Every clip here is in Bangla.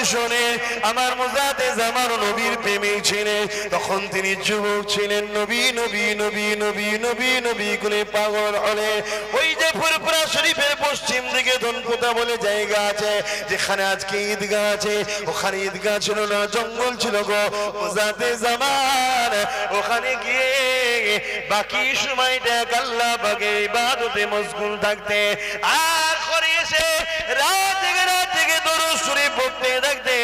শোনে আমার মুজাতে জামান নবীর প্রেমী ছিলেন তখন তিনি যুবক ছিলেন নবী নবী নবী নবী নবী নবী করে পাগল হলে ওই যে ফুরফুরা শরীফের পশ্চিম দিকে ধনপুতা বলে জায়গা আছে যেখানে আজকে ঈদগাহ আছে ওখানে ঈদগাহ ছিল না জঙ্গল ছিল গো মুজাতে জামান ওখানে গিয়ে বাকি সময়টা আল্লাহ পাকের ইবাদতে মশগুল থাকতে আর করে এসে রাত থেকে দরুদ শরীফ পড়তে থাকতে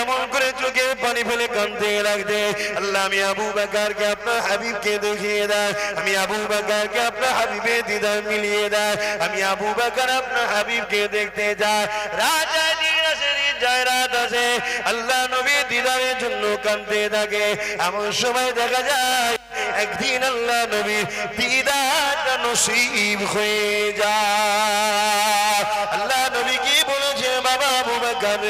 এমন করে চোখে পানি ফেলে কাঁদতে লাগতে আল্লাহ আমি আবু বকরকে আপনার হাবিবকে দেখিয়ে দেন আমি আবু বকরকে আপনার হাবিবের দিদার মিলিয়ে দেন আমি আবু বকর আপনার হাবিবকে দেখতে যাই রাজা রাত আছে আল্লাহ নবীর দিদারের জন্য কাঁদতে থাকে এমন সময় দেখা যায় একদিন আল্লাহ নবীর দিদারটা নসিব হয়ে যায় আল্লাহ নবী কি বলেছে বাবা আবু বকর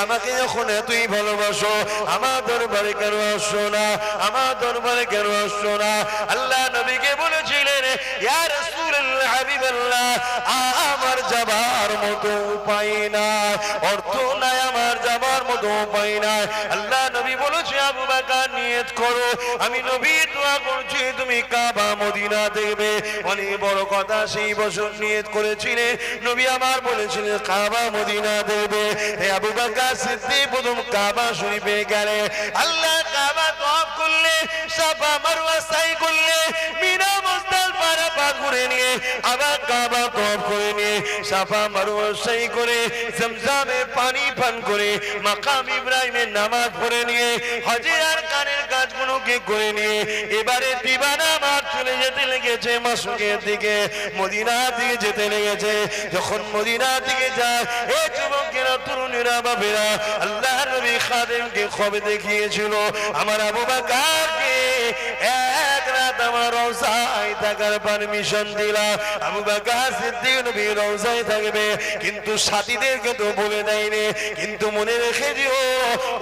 আমাকে যখন এতই ভালোবাসো আমার দরবারে কেন আসছো না আমার দরবারে কেন আসছো না আল্লাহ নবীকে বলেছিলেন ইয়া রাসূলুল্লাহ হাবিবাল্লাহ আমার যাবার মতো উপায় নাই অর্থ নাই আমার যাবার মতো উপায় নাই আল্লাহ নবী বলেছে আবু বকর নিয়ত করো আমি নবী দোয়া করছি তুমি কাবা মদিনা দেখবে অনেক বড় কথা সেই বছর নিয়ত করেছিলেন নবী আমার বলেছিলেন কাবা মদিনা দেখবে হে আবু বকর সিদ্দিক প্রথম কাবা শরীফে গেলে আল্লাহ কাবা তওয়াফ করলে সাফা মারওয়া সাই করলে মিনা মুজদালিফা আরাফা ঘুরে নিয়ে আবার কাবা তওয়াফ করে নিয়ে সাফা মারওয়া সাই করে জমজমে পানি পান করে মাকাম ইব্রাহিমের নামাজ পড়ে নিয়ে হজের আর কানের কাজগুলোকে করে নিয়ে এবারে দিবানা মাঠ চলে যেতে লেগেছে মাসুকের দিকে মদিনা দিকে যেতে লেগেছে যখন মদিনা দিকে যায় এই যুবকেরা তরুণীরা বাবেরা আল্লাহ নবী খাদেমকে খবর দেখিয়েছিল আমার আবু বকরকে এক রাত আমার রওজায় থাকার পারমিশন দিলা আবু বকর সিদ্দিক নবী রওজায় থাকবে কিন্তু সাথীদেরকে তো বলে দেয়নি কিন্তু মনে রেখে দিও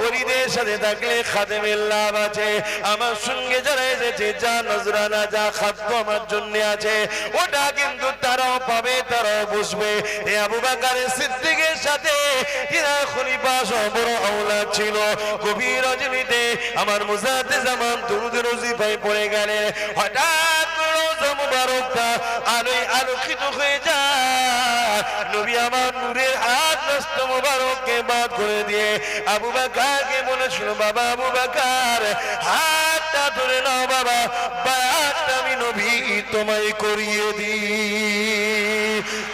ওলিদের সাথে থাকলে খাদেমের লাভ আছে আমার সঙ্গে যারা এসেছে যা নজরানা যা খাদ্য আমার জন্য আছে ওটা কিন্তু তারাও পাবে তারাও বুঝবে এই আবু বকর সিদ্দিকের সাথে যারা খলিফা সহ বড় আওলাদ ছিল গভীর রজনীতে আমার মুজাতে জামান দুরুদের ওজিফায় পড়ে গেলেন হঠাৎ রওজা মুবারকটা আলোয় আলোকিত হয়ে যায় নবী আমার নূরের হাত নষ্ট মুবারককে বাদ করে দিয়ে আবু বকরকে বলেছিল বাবা আবু বকর হাতটা ধরে নাও বাবা বায়াতটা আমি নবী তোমায় করিয়ে দিই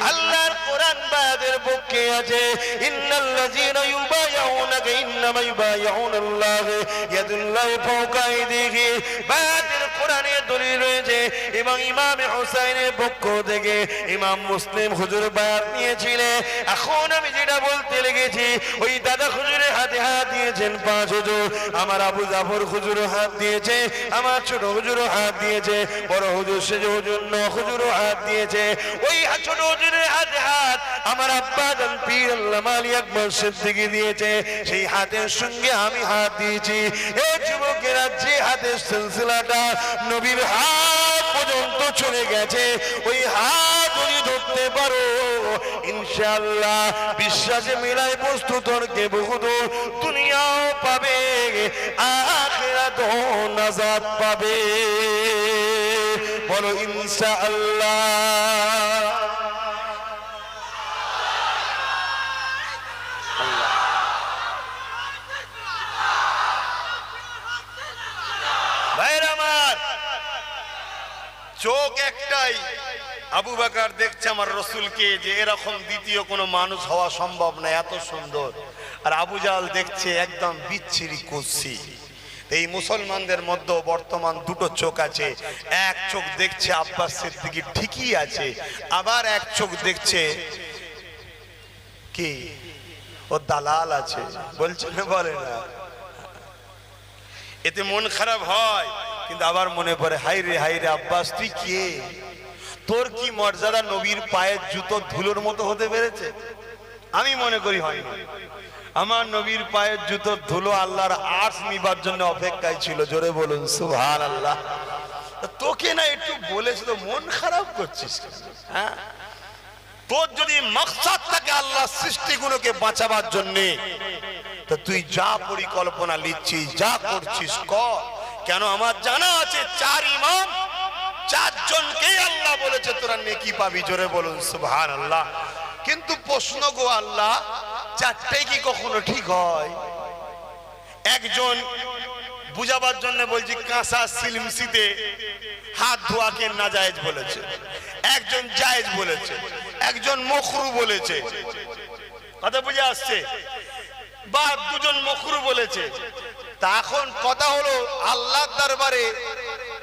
আল্লাহর কোরআন বায়াতের পক্ষে আছে ইন্নাল্লাযীনা ইউবাইউনাকা ইন্নামা ইউবাইউনাল্লাহ ইয়াদুল্লাহি ফাওকা আইদিহিম বায়াতের কোরআনে দলিল রয়েছে এবং ইমাম হুসাইনের পক্ষ থেকে ইমাম মুসলিম হুজুর বায়াত নিয়েছিলেন এখন আমি যেটা বলতে লেগেছি ওই দাদা হুজুরের হাতে হাত দিয়েছেন পাঁচ হুজুর আমার আবু জাফর হুজুর হাত দিয়েছে আমার ছোট হুজুর হাত দিয়েছে বড় হুজুর সেজ হুজুর ন হুজুর হাত দিয়েছে ওই ছোট হুজুরের হাতে হাত আমার আব্বা জান পীর আল্লামা আলী আকবর সিদ্দিকী দিয়েছে সেই হাতের সঙ্গে আমি হাত দিয়েছি এই যুবকেরা যে হাতের সিলসিলাটা নবীর হাত পর্যন্ত চলে গেছে ওই হাত যদি ধরতে পারো ইনশাআল্লাহ বিশ্বাসে মিলাই বস্তু তর্কে বহুদূর দুনিয়াও পাবে আখিরাতও নাজাত পাবে বলো ইনশাআল্লাহ চোখ একটাই আবু বকর দেখছে আমার রাসূলকে যে এরকম দ্বিতীয় কোনো মানুষ হওয়া সম্ভব না এত সুন্দর আর আবু জাহল দেখছে একদম বিচ্ছিরি কুৎসি এই মুসলমানদের মধ্যে বর্তমান দুটো চোখ আছে এক চোখ দেখছে আব্বাস সিদ্দিকী ঠিকই আছে আবার এক চোখ দেখছে কি ও দালাল আছে বলছে না বলে না এতে মন খারাপ হয় কিন্তু আবার মনে পড়ে হাই রে আব্বাস তুই কে তোর কি মর্যাদা নবীর পায়ের জুতো ধুলোর মতো হতে পেরেছে আমি মনে করি হয়নি আমার নবীর পায়ের জুতো ধুলো আল্লাহর আরশ নিবার জন্য অপেক্ষায় ছিল জোরে বলুন সুবহানাল্লাহ তোকে না একটু বলেছে তো মন খারাপ করছিস হ্যাঁ তোর যদি মাকসাদ থাকে আল্লাহ সৃষ্টিগুলোকে বাঁচাবার জন্য তো তুই যা পরিকল্পনা নিচ্ছিস, যা করছিস কর। কেন আমার জানা আছে 4 ইমাম, 4 জনকে আল্লাহ বলেছে তোরা নেকি পাবি। জোরে বলুন সুবহানাল্লাহ। কিন্তু প্রশ্ন গো আল্লাহ, 4টাই কি কখনো ঠিক হয়? একজন বুঝাবার জন্য বলছি, কাঁসা সিলমসিতে হাত ধোয়াকে নাজায়েজ বলেছে, একজন জায়েজ বলেছে, একজন মকরু বলেছে। কথা বুঝে আসছে? বা দুজন মকরু বলেছে। তা এখন কথা হলো আল্লাহর দরবারে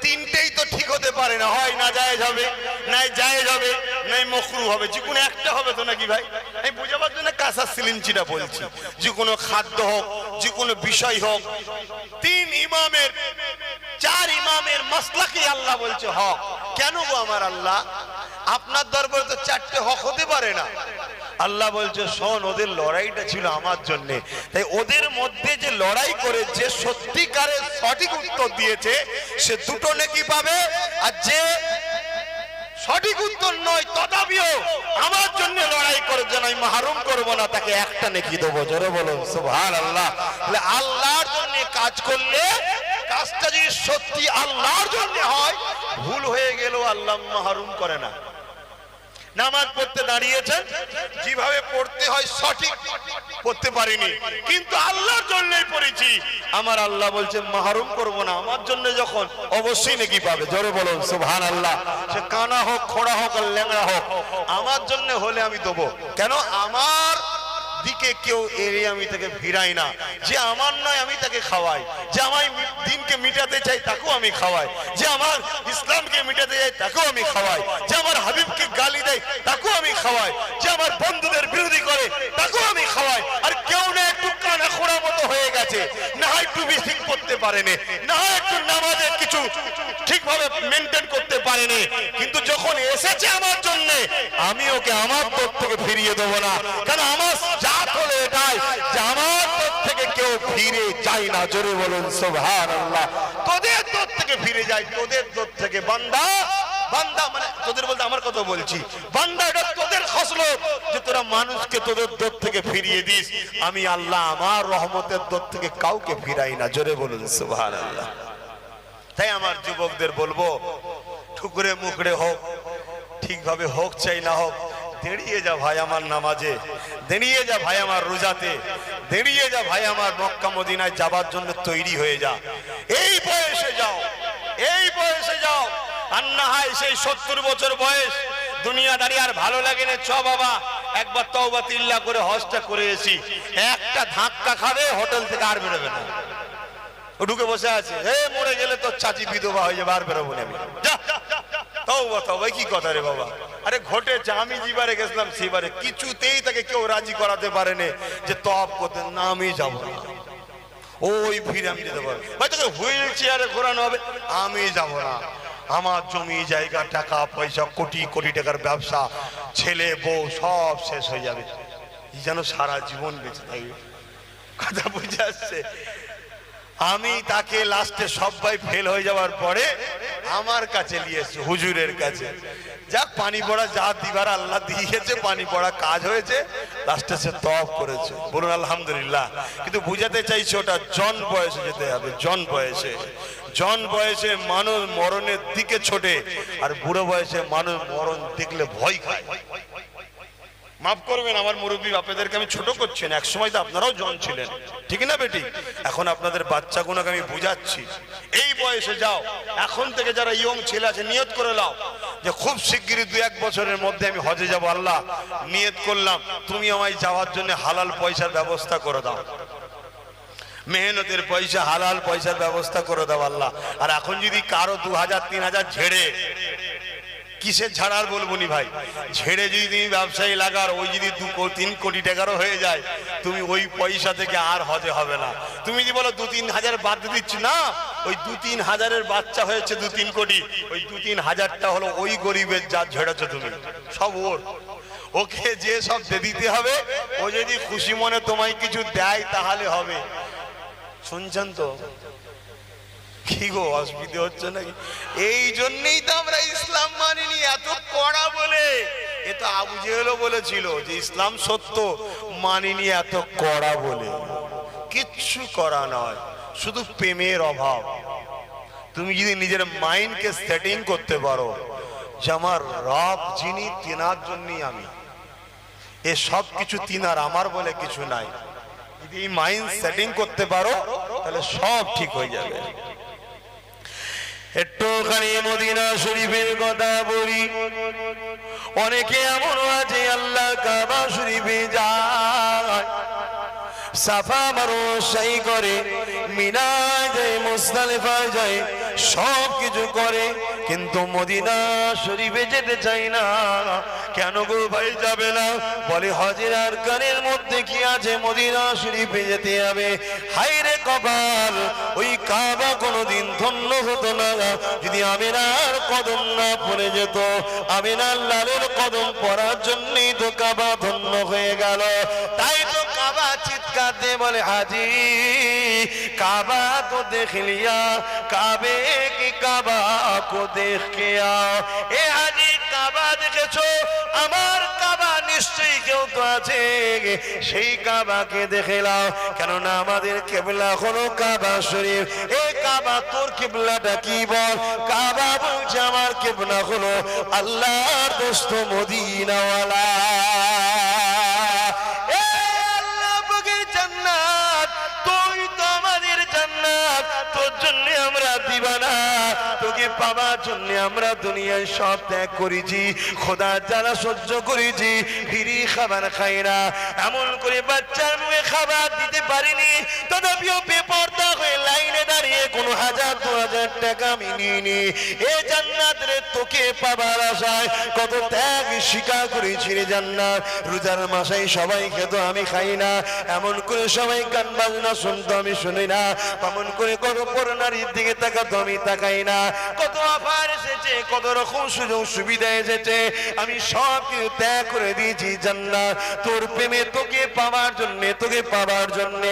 3টেই তো ঠিক হতে পারে না, হয় নাজায়েজ হবে, নাই জায়েজ হবে, নাই মকরু হবে, যে কোনো একটা হবে তো নাকি ভাই? আমি বুঝাবার জন্য কাঁসা সিলিঞ্চিটা বলছি। যে কোনো খাদ্য হোক, যে কোনো বিষয় হোক, 3 ইমামের 4 ইমামের মাসলাকি আল্লাহ বলছে হক। কেন গো আমার আল্লাহ? আপনার দরবারে তো 4টে হক হতে পারে না। আল্লাহ বলছে শোন, ওদের লড়াইটা ছিল আমার জন্য, তাই ওদের মধ্যে যে লড়াই করে যে সত্যিকারের সঠিক উত্তর দিয়েছে সে 2টো নেকি পাবে, আর যে সঠিক উত্তর নয় তথাপিও আমার জন্য লড়াই করে যেন আমি মাহরুম করবো না, তাকে 1টা নেকি দেবো। জোরে বলুন সুবহানাল্লাহ। তাহলে আল্লাহর জন্য কাজ করলে, কাজটা যদি সত্যি আল্লাহর জন্য হয়, ভুল হয়ে গেলেও আল্লাহ মাহরুম করে না। নামাজ পড়তে দাঁড়িয়েছেন, যেভাবে পড়তে হয় সঠিক পড়তে পারিনি, কিন্তু আল্লাহর জন্যই পড়েছি, আমার আল্লাহ বলছে মাহরুম করব না। আমার জন্য যখন, অবশ্যই নাকি পাবে। জোরে বলুন সুবহানাল্লাহ। সে কানা হোক, খোড়া হোক আর ল্যাংড়া হোক, আমার জন্য হলে আমি দেবো। কেন? আমার দিকে কেউ এড়িয়ে আমি তাকে ফিরাই না। যে আমার নয় আমি তাকে খাওয়াই, যে আমার দিনকে মিটাতে চাই তাকেও আমি খাওয়াই, যে আমার ইসলামকে মিটাতে চাই তাকেও আমি খাওয়াই, যে আমার হাবিবকে গালি দেয় তাকেও আমি খাওয়াই, যে আমার বন্ধুদের বিরোধী করে তাকেও আমি খাওয়াই। আর কেউ না একটু কানা খোড়া মতো হয়ে গেছে, না হয় একটু ঠিক করতে পারেনি, না হয় একটু নামাজের কিছু ঠিকভাবে মেনটেন করতে পারেনি, কিন্তু যখন এসেছে আমার জন্য, আমি ওকে আমার পথ থেকে ফিরিয়ে দেবো না। কারণ আমার জাত হলো এটাই যে আমার পথ থেকে কেউ ফিরে যায় না। জোরে বলুন সুবহানাল্লাহ। তোদের পথ থেকে ফিরে যায়, তোদের পথ থেকে বান্দা, বান্দা মানে তোদের বলতে আমার কথা বলছি, বান্দা এটা তোদের খসলত যে তোরা মানুষকে তোদের দর থেকে ফিরিয়ে দিস। আমি আল্লাহ আমার রহমতের দর থেকে কাউকে ফিরাই না। জোরে বলুন সুবহানাল্লাহ। তাই আমার যুবকদের বলবো, ঠুকরে মুখড়ে হোক, ঠিকভাবে হোক চাই না হোক, দাঁড়িয়ে যা ভাই আমার নামাজে, দাঁড়িয়ে যা ভাই আমার রোজাতে, দাঁড়িয়ে যা ভাই আমার মক্কা মদিনায় যাবার জন্য তৈরি হয়ে যা। এই বয়সে যাও, এই বয়সে যাও। আর না হয় সেই 70 বছর বয়স, দুনিয়াদারি আর ভালো লাগে না, চ বাবা একবার তওবা তিল্লা করে হজটা করে এসি। একটা ধাক্কা খাবে, হোটেল থেকে আর বেরোবে না, ও ঢুকে বসে আছে। মরে গেলে তো চাচি বিধবা হয়ে যাবে, আর বেরোবো না আমি। যা তওবা তওবা, কি কথা রে বাবা? আরে ঘটেছে, আমি যেবারে গেছিলাম সেবারে কিছুতেই তাকে কেউ রাজি করাতে পারেনি যে তওব করতে, না আমি যাবো না, ওই ভিড়ে আমি যেতে পারবো। ভাই তোকে হুইল চেয়ারে ঘোরানো হবে, আমি যাবো না। আমার জমি জায়গা, টাকা পয়সা, কোটি কোটি টাকার ব্যবসা, ছেলে বউ সব শেষ হয়ে যাবে, যেন সারা জীবন বেঁচে থাকবে। কথা বুঝে আসছে? আমি তাকে লাস্টে সবাই ফেল হয়ে যাওয়ার পরে আমার কাছে নিয়ে এসেছি, হুজুরের কাছে। যাক, পানি পড়া যা দিবার আল্লাহ দিয়েছে, পানি পড়া কাজ হয়েছে, লাস্টে সে তওব করেছে। বলুন আলহামদুলিল্লাহ। কিন্তু বুঝাতে চাইছে ওটা জন বয়সে যেতে হবে, জন বয়সে। জন বয়সে মানুষ মরণের দিকে ছোটে, আর বুড়ো বয়সে মানুষ মরণ দেখলে ভয় খায়। মাফ করবেন আমার মুরব্বী বাপেদেরকে আমি ছোট করছি না, একসময় তো আপনারাও জন ছিলেন, ঠিক না বেটি? এখন আপনাদের বাচ্চাগুলোকে আমি বুঝাচ্ছি, এই বয়সে যাও। এখন থেকে যারা ইয়ং ছেলে আছে, নিয়ত করে নাও যে খুব শিগগিরই 2-1 বছরের মধ্যে আমি হজে যাব। আল্লাহ নিয়ত করলাম, তুমি আমায় যাওয়ার জন্য হালাল পয়সার ব্যবস্থা করে দাও, মেহনতের পয়সা, হালাল পয়সার ব্যবস্থা করে দাও আল্লাহ। আর এখন যদি কারো 2000-3000 ঝেড়ে, কিসের ঝাড়ার বলবো নি ভাই, ঝেড়ে যদি তুমি ব্যবসায়ী লাগার, ওই যদি 2-3 কোটি টাকারও হয়ে যায়, তুমি ওই পয়সা থেকে আর হজে হবে না। তুমি যদি বলো 2-3 হাজার বাদ দিচ্ছি, না, ওই 2-3 হাজারের বাচ্চা হয়েছে 2-3 কোটি, ওই 2-3 হাজারটা হলো ওই গরিবের যা ঝেড়েছো তুমি, সব ওর। ওকে যে সব দিতে হবে, ও যদি খুশি মনে তোমায় কিছু দেয় তাহলে হবে। শুনছেন তো? কি গো, অসুবিধা হচ্ছে নাকি? এই জন্যই তো আমরা ইসলাম মানিনি, এত কড়া বলে। এ তো আবু জেহেলও বলেছিল যে ইসলাম সত্য, মানিনি এত কড়া বলে। কিচ্ছু করা নয়, শুধু প্রেমের অভাব। তুমি যদি নিজের মাইন্ডকে সেটিং করতে পারো যে আমার রব যিনি, তিনার জন্যই আমি, এ সব কিছু তিনার, আমার বলে কিছু নাই, যদি এই মাইন্ড সেটিং করতে পারো তাহলে সব ঠিক হয়ে যাবে। একটুখানি মদিনা শরীফের কথা বলি। অনেকে এমন আছে আল্লাহ কাবা শরীফে যায়, সাফা মারোয়াই করে, মিনায় যায়, মুজদালিফায় যায়, সব কিছু করে, কিন্তু মদিনা শরীফে যেতে চাই না। কেন গো ভাই যাবে না? বলে হজের আরকানের মধ্যে কি আছে, মদিনা শরীফে যেতে হবে। হায়রে কপাল, ওই কাবা কোনোদিন ধন্য হতো না যদি আমিনার কদম না পড়ে যেত। আমিনার লালের কদম পড়ার জন্যই তো কাবা ধন্য হয়ে গেল। তাই তো কাবা চিৎকার দিয়ে বলে, হাজি কাবা তো দেখ লিয়া, কাবে কি কাবা কো দেখ কে আও। এ হাজি কাবা দেখেছো? আমার কাবা নিশ্চয়ই কেউ তো আছে, সেই কাবাকে দেখে নাও। কেননা আমাদের কিবলা হলো কাবা শরীফ। এই কাবা তোর কিবলাটা কি বল? কাবা বলছে আমার কিবলা হলো আল্লাহর দোস্ত মদিনাওয়ালা। তোর জন্য আমরা দিবানা, তোকে পাবার জন্য আমরা দুনিয়ায় সব ত্যাগ করেছি, খোদার জ্বালা সহ্য করেছি, ফিরি খাবার খাই না। এমন করে বাচ্চার মুখে খাবার দিতে পারিনি, তথাপিও বেপরদা হয়ে লাইনে দাঁড়িয়ে কোনো 1000-2000 টাকা আমি নিইনি। এ জান্নাত রে, তোকে পাবার আশায় কত ত্যাগ স্বীকার করেছি রে জান্নাত। রোজার মাসাই সবাই খেত, আমি খাই না। এমন করে সবাই গান বাজনা শুনতো, আমি শুনি না। এমন করে কত পর নারীর দিকে তাকাতো, আমি তাকাই না। কত অফার এসেছে, কত রকম সুযোগ সুবিধা এসেছে, আমি সব কিছু ত্যাগ করে দিয়েছি জান্নাত তোর প্রেমে, তোকে পাওয়ার জন্য, তোকে পাওয়ার জন্য।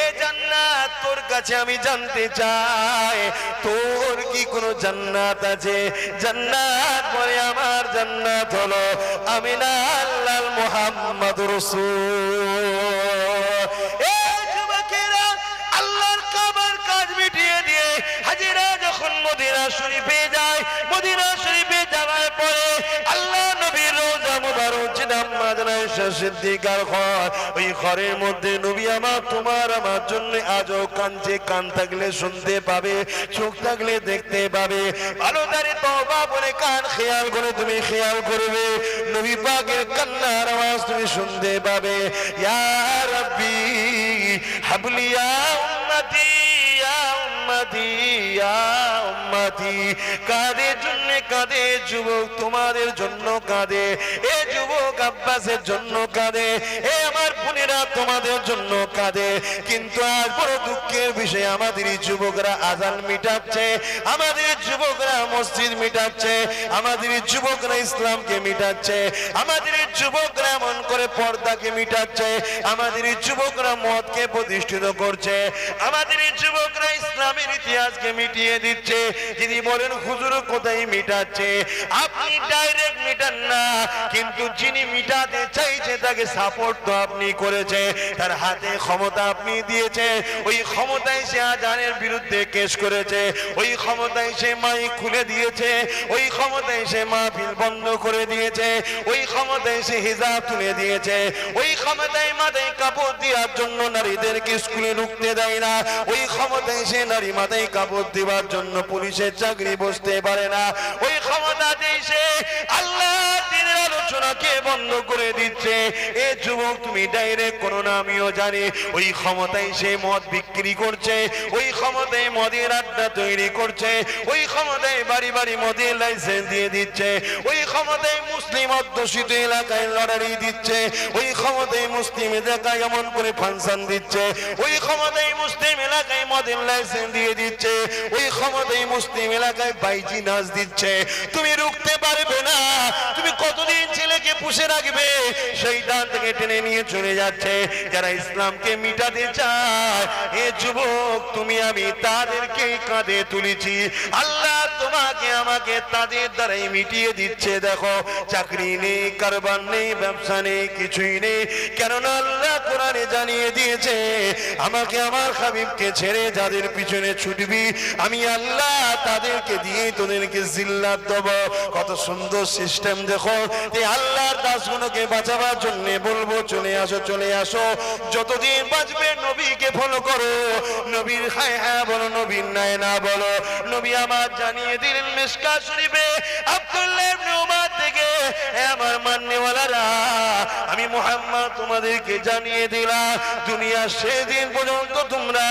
এ জান্নাত তোর কাছে আমি জানতে চাই, তোর কি কোনো জান্নাত আছে? জান্নাত বলে আমার জান্নাত হলো আমিনা আল্লাহ মুহাম্মদ রাসূল। হাজিরা যখন মদিনা শরীফে যায়, মদিনা শরীফে যাওয়ার পরে আল্লাহ নবীর রওজা মুবারক যেটা মাদানা আয়েশা সিদ্দিকার ঘর, ওই ঘরের মধ্যে নবী আমার তোমার আমার জন্য আজও কাঁদছে। কান থাকলে শুনতে পাবে, চোখ থাকলে দেখতে পাবে। ভালো তারে তওবা বলে কান খেয়াল করে তুমি খেয়াল করবে, নবী পাকের কান্নার আওয়াজ তুমি শুনতে পাবে। ইয়া রাব্বি হাবলি ইয়া উম্মতি কাঁদে জন্য কাঁদে যুবক, তোমাদের জন্য কাঁদে। এ যুবক আব্বাসের জন্য কাঁদে, এ আমার বোনেরা তোমাদের জন্য কাঁদে। কিন্তু আজ বড় দুঃখের বিষয়, আমাদের যুবকরা আজান মিটাচ্ছে, আমাদের যুবকরা মসজিদ মিটাচ্ছে, আমাদের যুবকরা ইসলামকে মিটাচ্ছে, আমাদের যুবকরা এমন করে পর্দাকে মিটাচ্ছে, আমাদের যুবকরা মদকে প্রতিষ্ঠিত করছে, আমাদের যুবকরা ইসলামের ইতিহাসকে মিটিয়ে দিচ্ছে। যিনি বলেন হুজুর কোথায় মিটাচ্ছে, আপনি ডাইরেক্ট মিটান না, কিন্তু যিনি মিটাতে চাইছে তাকে সাপোর্ট তো আপনি করেছে, তার হাতে ক্ষমতা আপনি দিয়েছে। ওই ক্ষমতায় সে আজানের বিরুদ্ধে কেস করেছে, ওই ক্ষমতায় সে মাইক খুলে দিয়েছে, ওই ক্ষমতায় সে মাহফিল বন্ধ করে দিয়েছে, ওই ক্ষমতায় সে হিজাব তুলে দিয়েছে, ওই ক্ষমতায় মাথায় কাপড় দেওয়ার জন্য নারীদেরকে স্কুলে ঢুকতে দেয় না, ওই ক্ষমতায় সে নারী মাথায় কাপড় দেওয়ার জন্য পুলিশের চাকরি বসতে পারে না, ওই ক্ষমতাতেই সে আল্লাহর দ্বীনের আলোচনাকে বন্ধ করে দিচ্ছে। এ যুবক তুমি ডাইরেক্ট কোন না, আমিও জানি ওই ক্ষমতায় সে মদ বিক্রি করছে, ওই ক্ষমতায় মদের আড্ডা তৈরি করছে, ওই ক্ষমতায় বাড়ি বাড়ি মদের লাইসেন্স দিয়ে দিচ্ছে, ওই ক্ষমতায় মুসলিম অধ্যুষিত এলাকায় লটারি দিচ্ছে, ওই ক্ষমতায় মুসলিম এলাকায় এমন করে ফাংশন দিচ্ছে, ওই ক্ষমতায় মুসলিম এলাকায় মদের লাইসেন্স দিয়ে দিচ্ছে, ওই ক্ষমতায় মুসলিম এলাকায় বাইজি নাচ দিচ্ছে। তুমি রুখতে পারবে না। তুমি কতদিন ছেলেকে পুষে রাখবে? শয়তান থেকে টেনে নিয়ে চলে যাচ্ছে। যারা ইসলামকে মিটাতে চায়, এ যুবক তুমি আমি তাদেরকে কাঁধে তুলেছি। আল্লাহ তোমার তোমাকে আমাকে তাদের দ্বারাই মিটিয়ে দিচ্ছে। দেখো চাকরি নেই, কারবার নেই, ব্যবসা নেই, কিছুই নেই, কেননা আল্লাহ কোরআনে জানিয়ে দিয়েছে আমাকে আমার হাবিবকে ছেড়ে যাদের পিছনে ছুটবি আমি আল্লাহ তাদেরকে দিয়ে তোদেরকে জিল্লাত দেব। কত সুন্দর সিস্টেম দেখো। এই আল্লাহর দাসগুলোকে বাঁচাবার জন্য বলবো চলে আসো, চলে আসো, যতদিন বাঁচবে নবীকে ফলো করো, নবীর হ্যাঁ হ্যাঁ বলো, নবীর নাই না বলো। নবী আমার জানিয়ে দিলেন মিশকাত শরীফে আব্দুল্লাহ ইবনে উমর থেকে, আমার মাননেওয়ালারা আমি মুহাম্মদ তোমাদেরকে জানিয়ে দিলাম দুনিয়া সেদিন পর্যন্ত তোমরা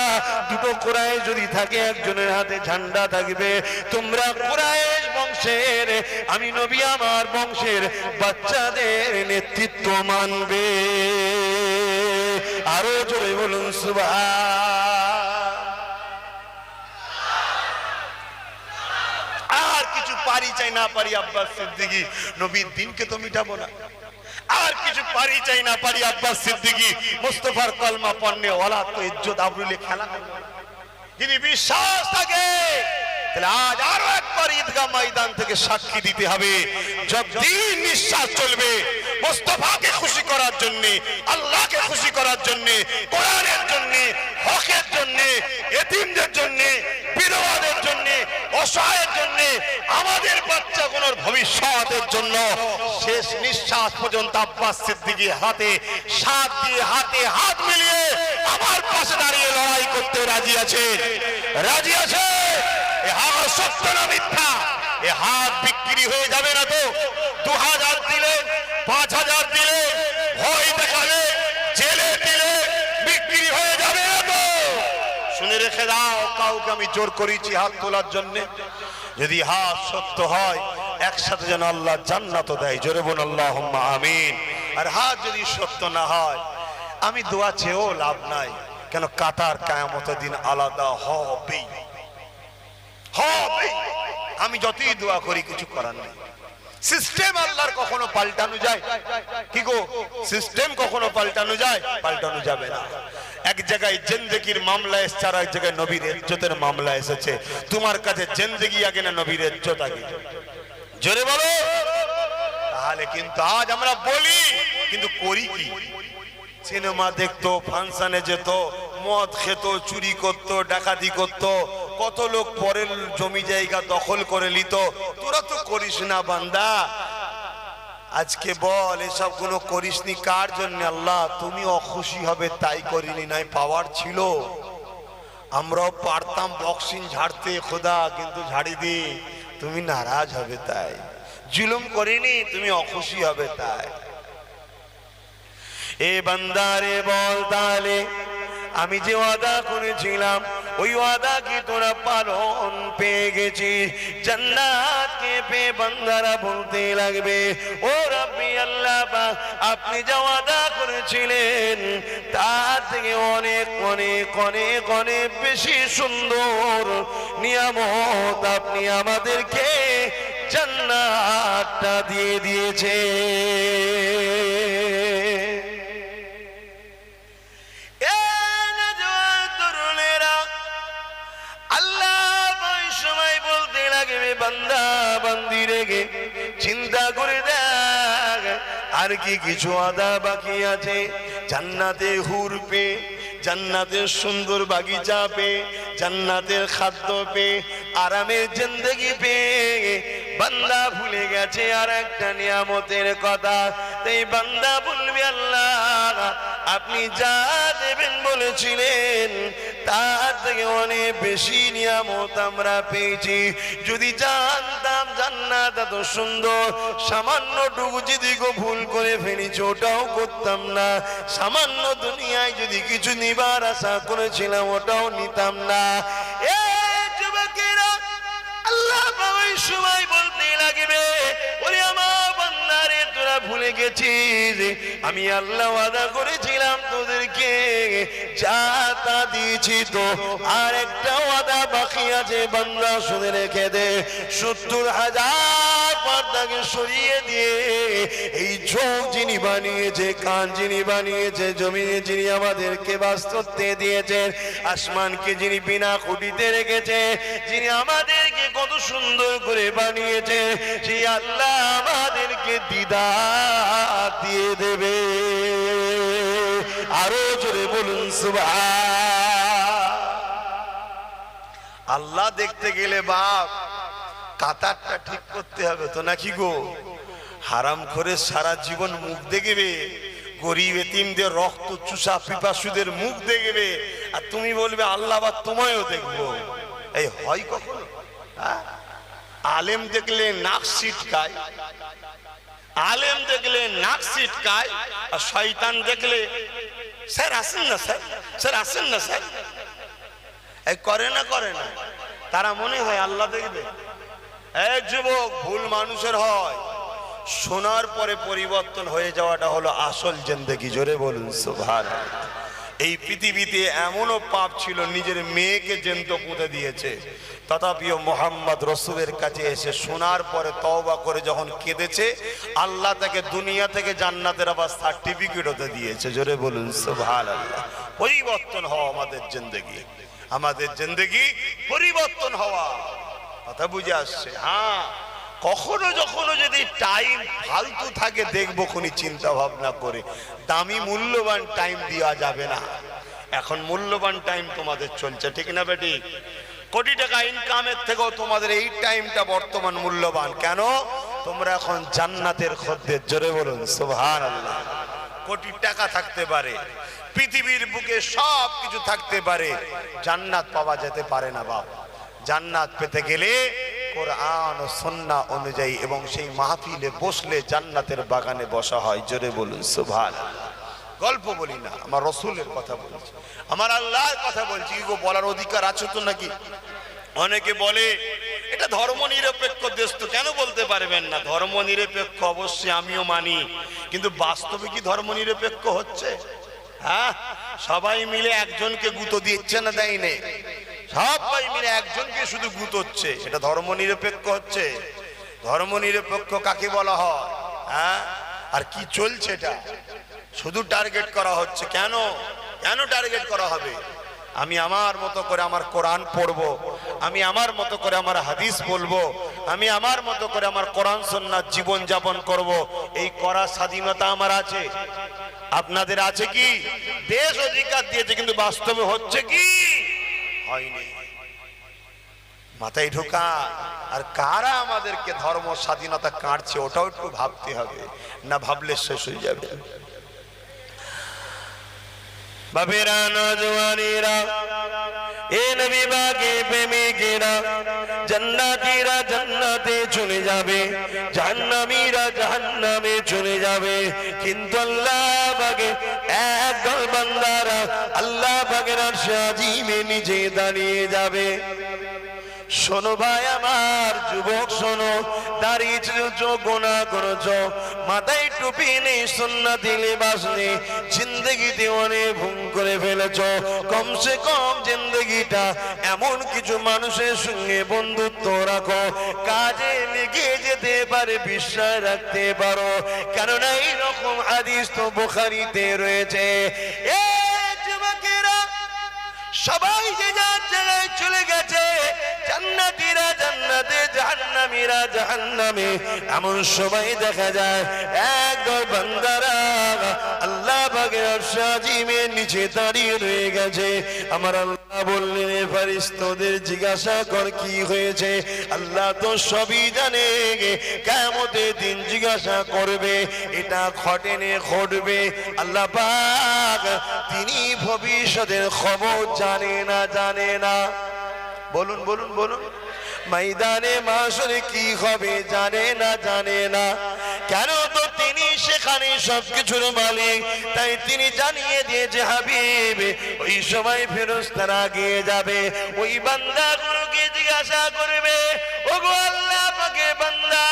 দুটো কুরাইশ যদি থাকে একজনের হাতে ঝান্ডা থাকবে, তোমরা কুরাইশ বংশের আমি নবী আমার বংশের বাচ্চাদের নেতৃত্ব মানবে। আরো জোরে বলুন সুবহান। আর কিছু পারি চাই না পারি আব্বাস সিদ্দিকী নবীর দিনকে তো মিটাবো না, আর কিছু পারি চাই না পারি আব্বাস সিদ্দিকী মুস্তাফার কলমা পড়নে ওয়ালা তো ইজ্জত আবরুলে খেলা। যদি বিশ্বাস থাকে তাহলে আজ আরো একবার ঈদগাহ ময়দান থেকে সাক্ষী দিতে হবে, যতদিন নিঃশ্বাস চলবে মুস্তাফাকে খুশি করার জন্য, আল্লাহকে খুশি করার জন্য, কোরআনের জন্য, হকের জন্য, এতিমদের জন্য, বিধবাদের জন্য, অসহায়ের জন্য, আমাদের বাচ্চাগুলোর ভবিষ্যতের জন্য শেষ নিঃশ্বাস পর্যন্ত আব্বাস সিদ্দিকীর হাতে সাথ দিয়ে হাতে হাত মিলিয়ে আমার পাশে দাঁড়িয়ে লড়াই করতে রাজি আছে, রাজি আছে। এ হাত সত্য না মিথ্যা? এ হাত বিক্রি হয়ে যাবে না তো? 2000 দিলে, 5000 দিলে, ভয় দেখালে, জেলে দিলে বিক্রি হয়ে যাবে না তো? শুনে রেখে দাও, কাউকে আমি জোর করেছি হাত তোলার জন্য? যদি হাত সত্য হয় একসাথে যেন আল্লাহ জান্নাত দেয়, জোরে বলুন আল্লাহুম্মা আমিন। আর হাত যদি সত্য না হয় আমি দোয়া চেয়েও লাভ নাই, কেন কাতার কিয়ামতের দিন আলাদা হবেই হবেই। আমি যতই দোয়া করি কিছু করার নেই। সিস্টেম আল্লাহর কখনো পাল্টানো যায়? কি গো, সিস্টেম কখনো পাল্টানো যায়? পাল্টানো যাবে না। এক জায়গায় জিন্দেগির মামলা এসেছে, আর এক জায়গায় নবীর ইজ্জতের মামলা এসেছে। তোমার কাছে জিন্দেগি আগে না নবীর ইজ্জত আগে? জোরে বলো। তাহলে কিন্তু আজ আমরা বলি কিন্তু করি কি? সিনেমা দেখতো, ফাংশনে যেত, মদ খেত, চুরি করতো, ডাকাতি করতো, কত লোক পরের জমি জায়গা দখল করে নিত। তোরা তো করিস না বান্দা, আজকে বল এসব গুলো করিসনি কার জন্য? আল্লাহ তুমি অখুশি হবে তাই করিনি, নাই পাওয়ার ছিল। আমরাও পারতাম বক্সিং ঝাড়তে খোদা, কিন্তু ঝাড়ি দি তুমি নারাজ হবে তাই। জুলুম করিনি, তুমি অখুশি হবে তাই। এ বান্দারে বল তাহলে আমি যে ওয়াদা করেছিলাম ওই ওয়াদা কি তোরা পালন পেয়ে গেছিস? জান্নাতকে পেয়ে বান্দারা বলতে লাগবে ও রাব্বি আল্লাহ পাক, আপনি যা ওয়াদা করেছিলেন তার থেকে অনেক অনেক অনেক অনেক বেশি সুন্দর নিয়ামত আপনি আমাদেরকে জান্নাতটা দিয়ে দিয়েছে। বান্দা বান্দি রেগে চিন্তা করে দেখ আর কি কিছু আদা বাকি আছে? জান্নাতে হুর পে, জান্নাতের সুন্দর বাগিচা পে, জান্নাতের খাদ্য পে, আরামের জিন্দেগি পে বান্দা ভুলে গেছে আর একটা নিয়ামতের কথা। তাই বান্দা বলবে আল্লাহ আপনি যা দেবেন বলেছিলেন তার থেকে অনেক বেশি নিয়ামত আমরা পেয়েছি। যদি জানতাম জান্নাত এত সুন্দর, সামান্যটুকু যদি ভুল করে ফেলেছি ওটাও করতাম না। সামান্য দুনিয়ায় যদি কিছু নিবার আশা করেছিলাম ওটাও নিতাম না। এ যুবকেরা আল্লাহ ওই সময় বলতে লাগবে ওরে আমার বান্দারে তোরা ভুলে গেছিস আমি আল্লাহ ওয়াদা করেছিলাম তোদেরকে যা তা দিয়েছি, তো আর একটা ওয়াদা বাকি আছে বান্দা শুনে রেখে দে। 70,000 পর্দাকে সরিয়ে দিয়ে এই চোখ যিনি বানিয়েছে, কান যিনি বানিয়েছে, জমিনে যিনি আমাদেরকে বাস করতে দিয়েছেন, আসমানকে যিনি বিনা খুঁটিতে রেখেছে, যিনি আমাদেরকে কত সুন্দর করে বানিয়েছে, সেই আল্লাহ আমাদেরকে দিদার দিয়ে দেবে। আরো জোরে বলুন সুবহান। আল্লাহ দেখতে গেলে বাপ কাতারটা ঠিক করতে হবে তো নাকি গো? হারাম করে সারা জীবন মুখ দেখবে, গরিব এতিমদের রক্ত চুষা পিপাসুদের মুখ দেখবে, আর তুমি বলবে আল্লাহ বা তোমায়ও দেখবো। এই হয় কখনো? আলেম দেখলে নাক সিটকায়, আলেম দেখলে নাক সিটকায়, আর শয়তান দেখলে স্যার আসেন না, স্যার স্যার আসেন না, স্যার এই করে না করে না। তারা মনে হয় আল্লাহ দেখবে। এই যুবক, ভুল মানুষের হয়, শোনার পরে পরিবর্তন হয়ে যাওয়াটা হলো আসল জিন্দেগি। জোরে বলুন সুবহানাল্লাহ। এই পৃথিবীতে এমনও পাপ ছিল নিজের মেয়েকে জ্যান্ত পুঁতে দিয়েছে, তথাপিও মোহাম্মদ রসুলের কাছে এসে শোনার পরে তওবা করে যখন কেঁদেছে, আল্লাহ তাকে দুনিয়া থেকে জান্নাতের আবার সার্টিফিকেট হতে দিয়েছে। জোরে বলুন সুবহানাল্লাহ। পরিবর্তন হওয়া আমাদের জিন্দেগি, আমাদের জিন্দেগি পরিবর্তন হওয়া, কথা বুঝে আসছে? হ্যাঁ, কখনো যখনো যদি টাইম ফালতু থাকে দেখবো খুনি চিন্তা ভাবনা করে, দামি মূল্যবান টাইম দেওয়া যাবে না। এখন মূল্যবান টাইম তোমাদের চলছে, ঠিক না বেটি? কোটি টাকা ইনকামের থেকেও তোমাদের এই টাইমটা বর্তমান মূল্যবান। কেন? তোমরা এখন জান্নাতের খদ্দের। জোরে বলুন সুবহানাল্লাহ। কোটি টাকা থাকতে পারে, পৃথিবীর বুকে সব কিছু থাকতে পারে, জান্নাত পাওয়া যেতে পারে না বাপ। জান্নাত পেতে গেলে কোরআন ও সুন্নাহ অনুযায়ী এবং সেই মাহফিলে বসলে জান্নাতের বাগানে বসা হয়। জোরে বলুন সুবহানাল্লাহ। গল্প বলি না, আমার রসুলের কথা বলছি, আমার আল্লাহর কথা বলছি। কি গো, বলার অধিকার আছে তো নাকি? অনেকে বলে এটা ধর্ম নিরপেক্ষ দেশ, তো কেন বলতে পারবেন না? ধর্ম নিরপেক্ষ অবশ্যই আমিও মানি, কিন্তু বাস্তবে কি ধর্ম নিরপেক্ষ হচ্ছে? হ্যাঁ, সবাই মিলে একজনকে গুঁতো দিচ্ছে না, দেয় নেই, সবাই মিলে একজনকে শুধু গুঁতোচ্ছে, এটা ধর্ম নিরপেক্ষ হচ্ছে? ধর্ম নিরপেক্ষ কাকে বলা হয়? হ্যাঁ, আর কি চলছে এটা? শুধু টার্গেট করা হচ্ছে। কেন কেন টার্গেট করা হবে? আমি আমার মতো করে আমার কোরআন পড়বো, আমি আমার মতো করে আমার হাদিস বলবো, আমি আমার মতো করে আমার কোরআন সুন্নাহ জীবন যাপন করব, এই করার স্বাধীনতা আমার আছে। আপনাদের আছে কি? দেশ অধিকার দিয়েছে, কিন্তু বাস্তবে হচ্ছে কি? হয়নি। মাথায় ঢোকা। আর কারা আমাদেরকে ধর্ম স্বাধীনতা কাটছে ওটাও একটু ভাবতে হবে, না ভাবলে শেষ হয়ে যাবে। বাবেরা, নওজওয়ানেরা, এ নবী বাগে প্রেমিকেরা, জান্নাতীরা জান্নাতে চলে যাবে, জাহান্নামীরা জাহান্নামে চলে যাবে, কিন্তু আল্লাহ বাগে একদল বান্দারা আল্লাহ বাগের আরশে আজিমে নিজে দাঁড়িয়ে যাবে। শোনো ভাই আমার, যুবক শোনো, দাড়ি চলছো, গোনা করেছো, মাথায় টুপি নেই, সুন্নতি লিবাস নেই, জিন্দেগিতে অনেক ভুল করে ফেলেছো। কমসে কম জিন্দেগিটা এমন কিছু মানুষের সঙ্গে বন্ধুত্ব রাখো, কাজে লেগে যেতে পারে, বিশ্বাস রাখতে পারো, কেননা এইরকম হাদিস তো বুখারীতে রয়েছে। সবাই যে যার জায়গায় চলে গেছে, জান্নাতীরা জান্নাতে, জাহান্নামীরা জাহান্নামে, এমন সময় দেখা যায় একদল বান্দারা আল্লাহ পাকের আরশে আজিমের নিচে দাঁড়িয়ে রয়ে গেছে। আমার আল্লাহ বললেন, ফেরেশতাদের জিজ্ঞাসা কর কি হয়েছে। আল্লাহ তো সবই জানে, কিয়ামতের দিন জিজ্ঞাসা করবে, এটা ঘটেনি ঘটবে। আল্লাহ পাক তিনি ভবিষ্যতের খবর জানে না, জানে না। বলুন বলুন বলুন, ময়দানে মাশরে কি হবে জানে না, জানে না। কেন? তো তিনি সেখানে সবকিছুর মালিক, তাই তিনি জানিয়ে দিয়েছে হাবিব, ওই সময় ফেরেশতারা গিয়ে যাবে, ওই বান্দাগুলোকে জিজ্ঞাসা করবে, ওগো আল্লাহ পাকের বান্দা,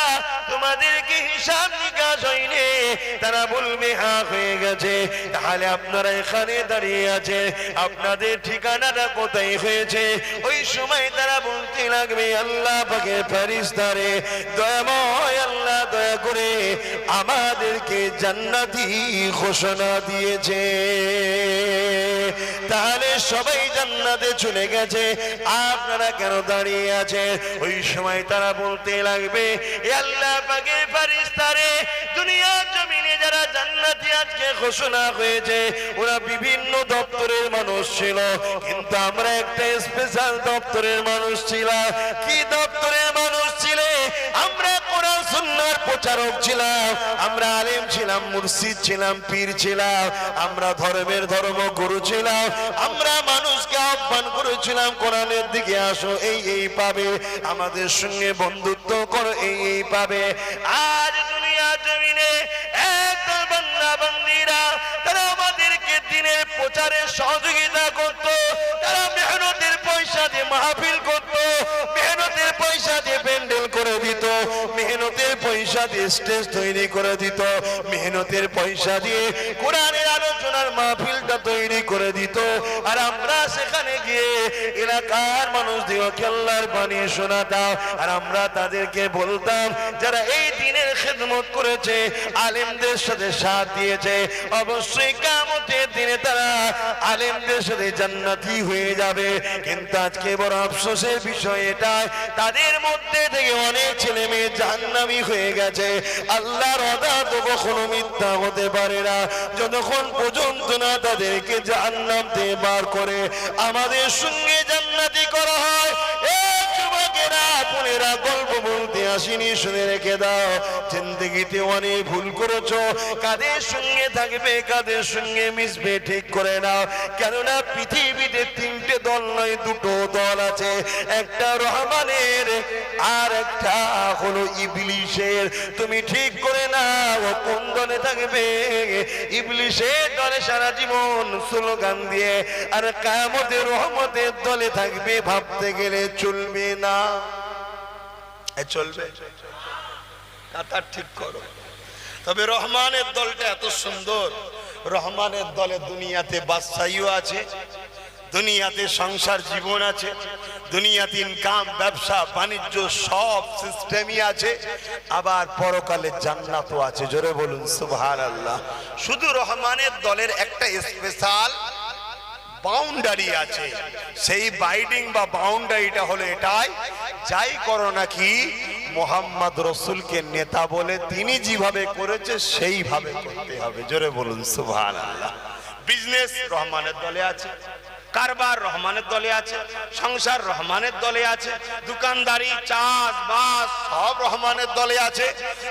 তোমাদেরকে হিসাব নিকাশ হয়নি? তারা বলবে হ্যাঁ হয়ে গেছে। তাহলে আপনারা এখানে দাঁড়িয়ে আছে, আপনাদের ঠিকানাটা কোথায় হয়েছে? ওই সময় তারা বলতে লাগবে, আল্লাহ পাকের ফেরেশতারে, দয়াময় আল্লাহ দয়া করে আমাদেরকে জান্নাতি ঘোষণা দিয়েছে। তাহলে সবাই জান্নাতে চলে গেছে, আপনারা কেন দাঁড়িয়ে আছেন? ওই সময় তারা বলতে লাগবে, এ আল্লাহ পাকের ফেরেশতারে, দুনিয়ার জমিনে যারা জান্নাতি আজকে ঘোষণা হয়েছে ওরা বিভিন্ন দপ্তরের মানুষ ছিল, কিন্তু আমরা একটা স্পেশাল দপ্তরের মানুষ ছিলাম। কি দপ্তরের মানুষ ছিলে? আমরা কোরআন সুন্নাহর প্রচারক ছিলাম, আমরা আলেম ছিলাম, মুর্শিদ ছিলাম, পীর ছিলাম, আমরা ধর্মের ধর্মগুরু ছিলাম, আমরা মানুষকে আহ্বান করেছিলাম কোরআনের দিকে আসো, এই পাবে, আমাদের সঙ্গে বন্ধুত্ব করো, এই পাবে। আজ দুনিয়া জমিনে একদল বান্দা বান্দীরা তারা আমাদেরকে দিনের প্রচারে সহযোগিতা করত, তারা মেহনতের পয়সা দিয়ে মাহফিল করত, মেহনতের পয়সা দিয়ে প্যান্ডেল করে দিত, মেহনতের পয়সা দিয়ে স্টেজ তৈরি করে দিত, মেহনতের পয়সা দিয়ে কোরআনের আলোচনার মাহফিলটা তৈরি করে দিত। আর আমরা সেখানে গিয়ে এলাকার মানুষদেরকে আল্লাহর বাণী শোনাতাম, আর আমরা তাদেরকে বলতাম যারা এই দিনের খেদমত করেছে, আলেমদের সাথে সাথ দিয়েছে, অবশ্যই কিয়ামতের দিনে তারা আলেমদের সাথে জান্নাতি হয়ে যাবে। কিন্তু আজকে বড় আফসোসের বিষয় এটা, তাদের মধ্যে থেকে অনেক ছেলে মেয়ে জাহান্নামী হয়ে গেছে। আল্লাহর ওয়াদা তো কখনো মিথ্যা হতে পারে না, যতক্ষণ পর্যন্ত না তাদেরকে জাহান্নাম থেকে বার করে আমাদের সঙ্গে জান্নাতি করা হয়। আপনারা গল্প বলতে আসিনি, শুনে রেখে দাও, জিন্দেগিতে অনেক ভুল করেছো, কাদের সঙ্গে থাকবে কাদের সঙ্গে মিশবে ঠিক করে নাও। কেননা পৃথিবীতে তিনটে দল নয়, দুটো দল আছে, একটা রহমানের আর একটা হলো ইবলিশের। তুমি ঠিক করে নাও কোন দলে থাকবে। ইবলিশের দলে সারা জীবন স্লোগান দিয়ে, আর কিয়ামতের রহমতের দলে থাকবে, ভাবতে গেলে চলবে না। চলবে, কথা ঠিক করো। তবে রহমানের দলটা এত সুন্দর, রহমানের দলে দুনিয়াতে বাদশাহীও আছে, দুনিয়াতে সংসার জীবন আছে, দুনিয়াতে ইনকাম ব্যবসা বাণিজ্য সব সিস্টেমই আছে, আবার পরকালে জান্নাতও আছে। জোরে বলুন সুবহানাল্লাহ। শুধু রহমানের দলের একটা স্পেশাল বাউন্ডারি আছে, সেই বাইডিং বা বাউন্ডারিটা হলো এটাই, যাই করো নাকি মোহাম্মদ রসুলকে নেতা বলে তিনি যেভাবে করেছে সেইভাবে করতে হবে। জোরে বলুন সুবহানাল্লাহ। বিজনেস রহমানের দলে আছে, কারবার রহমানের দলে আছে, সংসার রহমানের দলে আছে, দোকানদারি চাষবাস সব রহমানের দলে আছে।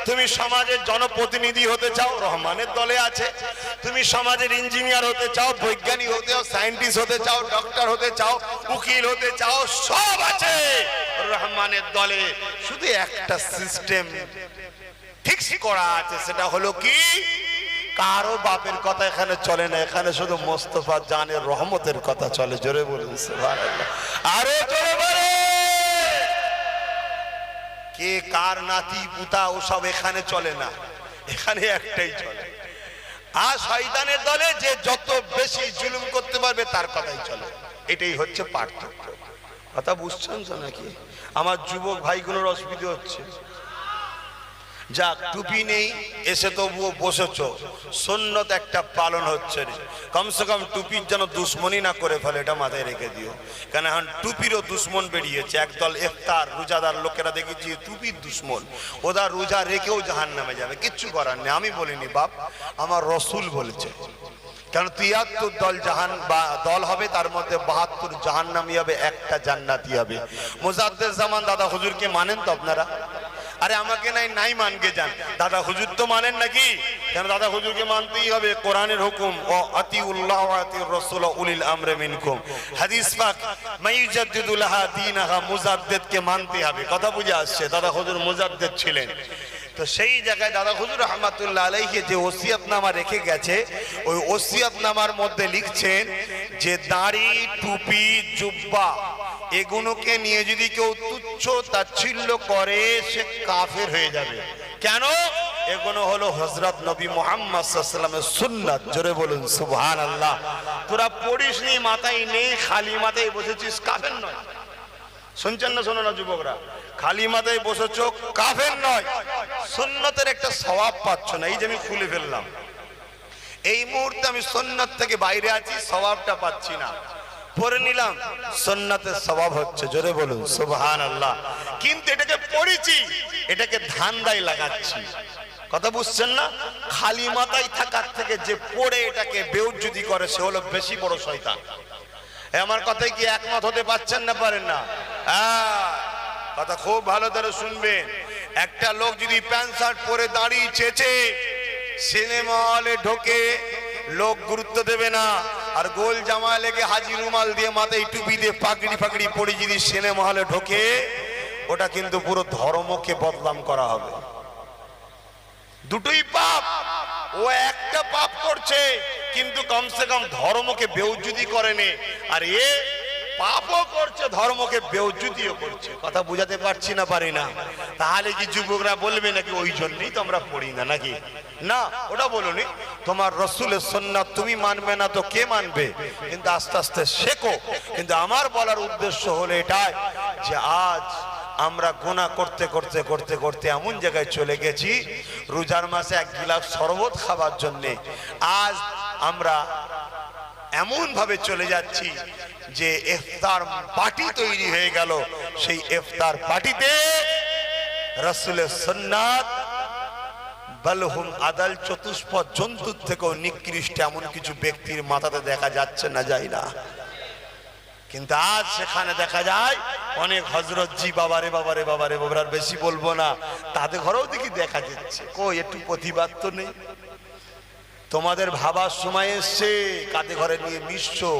তুমি সমাজের জনপ্রতিনিধি হতে চাও, রহমানের দলে আছে। তুমি সমাজের ইঞ্জিনিয়ার হতে চাও, বৈজ্ঞানিক হতে চাও, সায়েন্টিস্ট হতে চাও, ডক্টর হতে চাও, উকিল হতে চাও, সব আছে রহমানের দলে। শুধু একটা সিস্টেম ফিক্স করা আছে, সেটা হলো কি, কারো বাপের কথা এখানে চলে না, এখানে শুধু মোস্তফা জানের রহমতের কথা চলে। জোরে বলুন সুবহানাল্লাহ, আরো জোরে বলে। কে কার নাতি পুতা ওসব এখানে চলে না, এখানে একটাই চলে। আর শয়তানের দলে যে যত বেশি জুলুম করতে পারবে তার কথাই চলে। এটাই হচ্ছে পার্থক্য। কথা বুঝছেন তো নাকি? আমার যুবক ভাইগুলোর অসুবিধা হচ্ছে। যাক, টুপি নেই এসে তবুও বসেছ, সুন্নত একটা পালন হচ্ছে, কমসে কম টুপির যেন দুশ্মনী না করে ফেলে, এটা মাথায় রেখে দিও। কেন এখন টুপিরও দুশ্মন বেরিয়েছে। একদল ইফতার রোজাদার লোকেরা দেখেছি টুপির দুশ্মন, ওরা রোজা রেখেও জাহান্নামে যাবে, কিচ্ছু করার নেই। আমি বলিনি বাপ, আমার রসুল বলেছে। কারণ ৭৩ দল জাহান বা দল হবে, তার মধ্যে ৭২ জাহান্নামী হবে, একটা জান্নাতি হবে। মুজাদ্দেদ জামান দাদা হুজুরকে মানেন তো আপনারা? আরে আমাকে নাই মানকে যান, দাদা হুজুর তো মানেন নাকি? কেন দাদা হুজুরকে মানতেই হবে, কোরআনের হুকুম, ও আতিউল্লাহ ওয়া আতিউর রাসূল উলিল আমরি মিনকুম। হাদিস পাক মাইয়ুজাদ্দিদু লাহা দীনাহা, মুজাদ্দেদকে মানতে হবে। কথা বুঝে আসছে? দাদা হুজুর মুজাদ্দেদ ছিলেন। তো সেই জায়গায় দাদা হুজুর রহমাতুল্লাহ আলাইহি যে ওসিয়তনামা রেখে গেছে, ওই ওসিয়তনামার মধ্যে লিখছেন যে দাড়ি, টুপি, জুব্বা এগুলোকে নিয়ে যদি কেউ তুচ্ছ তাচ্ছিল্য করে সে কাফের হয়ে যাবে। কেন? এগুলো হলো হযরত নবী মুহাম্মদ সাল্লাল্লাহু আলাইহি ওয়াসাল্লামের সুন্নাত। জোরে বলুন সুবহানাল্লাহ। তোরা পড়িসনি, মাথায় নেই, খালি মাথায় বসেছিস, কাফের নয়। শুনছেন না? শোনো না যুবকরা, খালি মাথায় বসেছো, কাফের নয়, সুন্নতের একটা সওয়াব পাচ্ছ না। এই যে আমি খুলে ফেললাম, এই মুহূর্তে আমি সুন্নত থেকে বাইরে আছি, সওয়াবটা পাচ্ছি না। পড়ে নিলাম, সুন্নতের সওয়াব হচ্ছে, জোরে বলুন সুবহানাল্লাহ। কিন্তু এটাকে পড়েছি, এটাকে ধান্দায় লাগাচ্ছি। কথা বুঝছেন না? খালি মাথায় থাকার থেকে যে পড়ে এটাকে বেউজ্জুদি করে, সে হলো বেশি বড় শয়তান। আমার কথায় কি একমত হতে পারছেন না পারেন না? কথা খুব ভালো করে শুনবেন। একটা লোক যদি প্যান্ট শার্ট পরে দাঁড়িয়ে চেঁচে সিনেমা হলে ঢোকে, লোক গুরুত্ব দেবে না। আর গোল জামা লেগে হাজি রুমাল দিয়ে মাথায় টুপি দিয়ে পাগড়ি ফাগড়ি পরে যদি সিনেমা হলে ঢোকে, ওটা কিন্তু পুরো ধর্মকে বদনাম করা হবে। দুটোই পাপ। ও একটা পাপ করছে, কিন্তু কমসে কম ধর্মকে বেউজ্জুদি করেনি। আর এ পাপও করছে, ধর্মকে বেউজ্জুদিও করছে। কথা বুঝাতে পারছি না পারি না? তাহলে কি যুবকরা বলবে নাকি ওই জন্যই তো আমরা পড়ি না নাকি? না, ওটা বলুনি। তোমার রসুলের সুন্নাত তুমি মানবে না তো কে মানবে? কিন্তু আস্তে আস্তে শেখো। কিন্তু আমার বলার উদ্দেশ্য হলো এটাই যে আজ আমরা গুনাহ করতে করতে করতে করতে এমন জায়গায় চলে গেছি, রোজার মাসে এক গিলাস শরবত খাবার জন্যে আজ আমরা এমন ভাবে চলে যাচ্ছি যে ইফতার পার্টি তৈরি হয়ে গেল। সেই ইফতার পার্টিতে রাসূলের সুন্নাত বালহুম আদাল চতুষ্পদ জন্তুর থেকেও নিকৃষ্ট এমন কিছু ব্যক্তির মাথাতে দেখা যাচ্ছে না, যায় না। কিন্তু আজ সেখানে দেখা যায় অনেক হযরত জি, বাবারে বাবারে বাবারে বাবার, আর বেশি বলবো না, তাদের ঘরেও দেখি দেখা যাচ্ছে। কই একটু প্রতিবাদ তো নেই? তোমাদের ভাবার সময় এসছে, কাদের ঘরে নিয়ে মিশছো,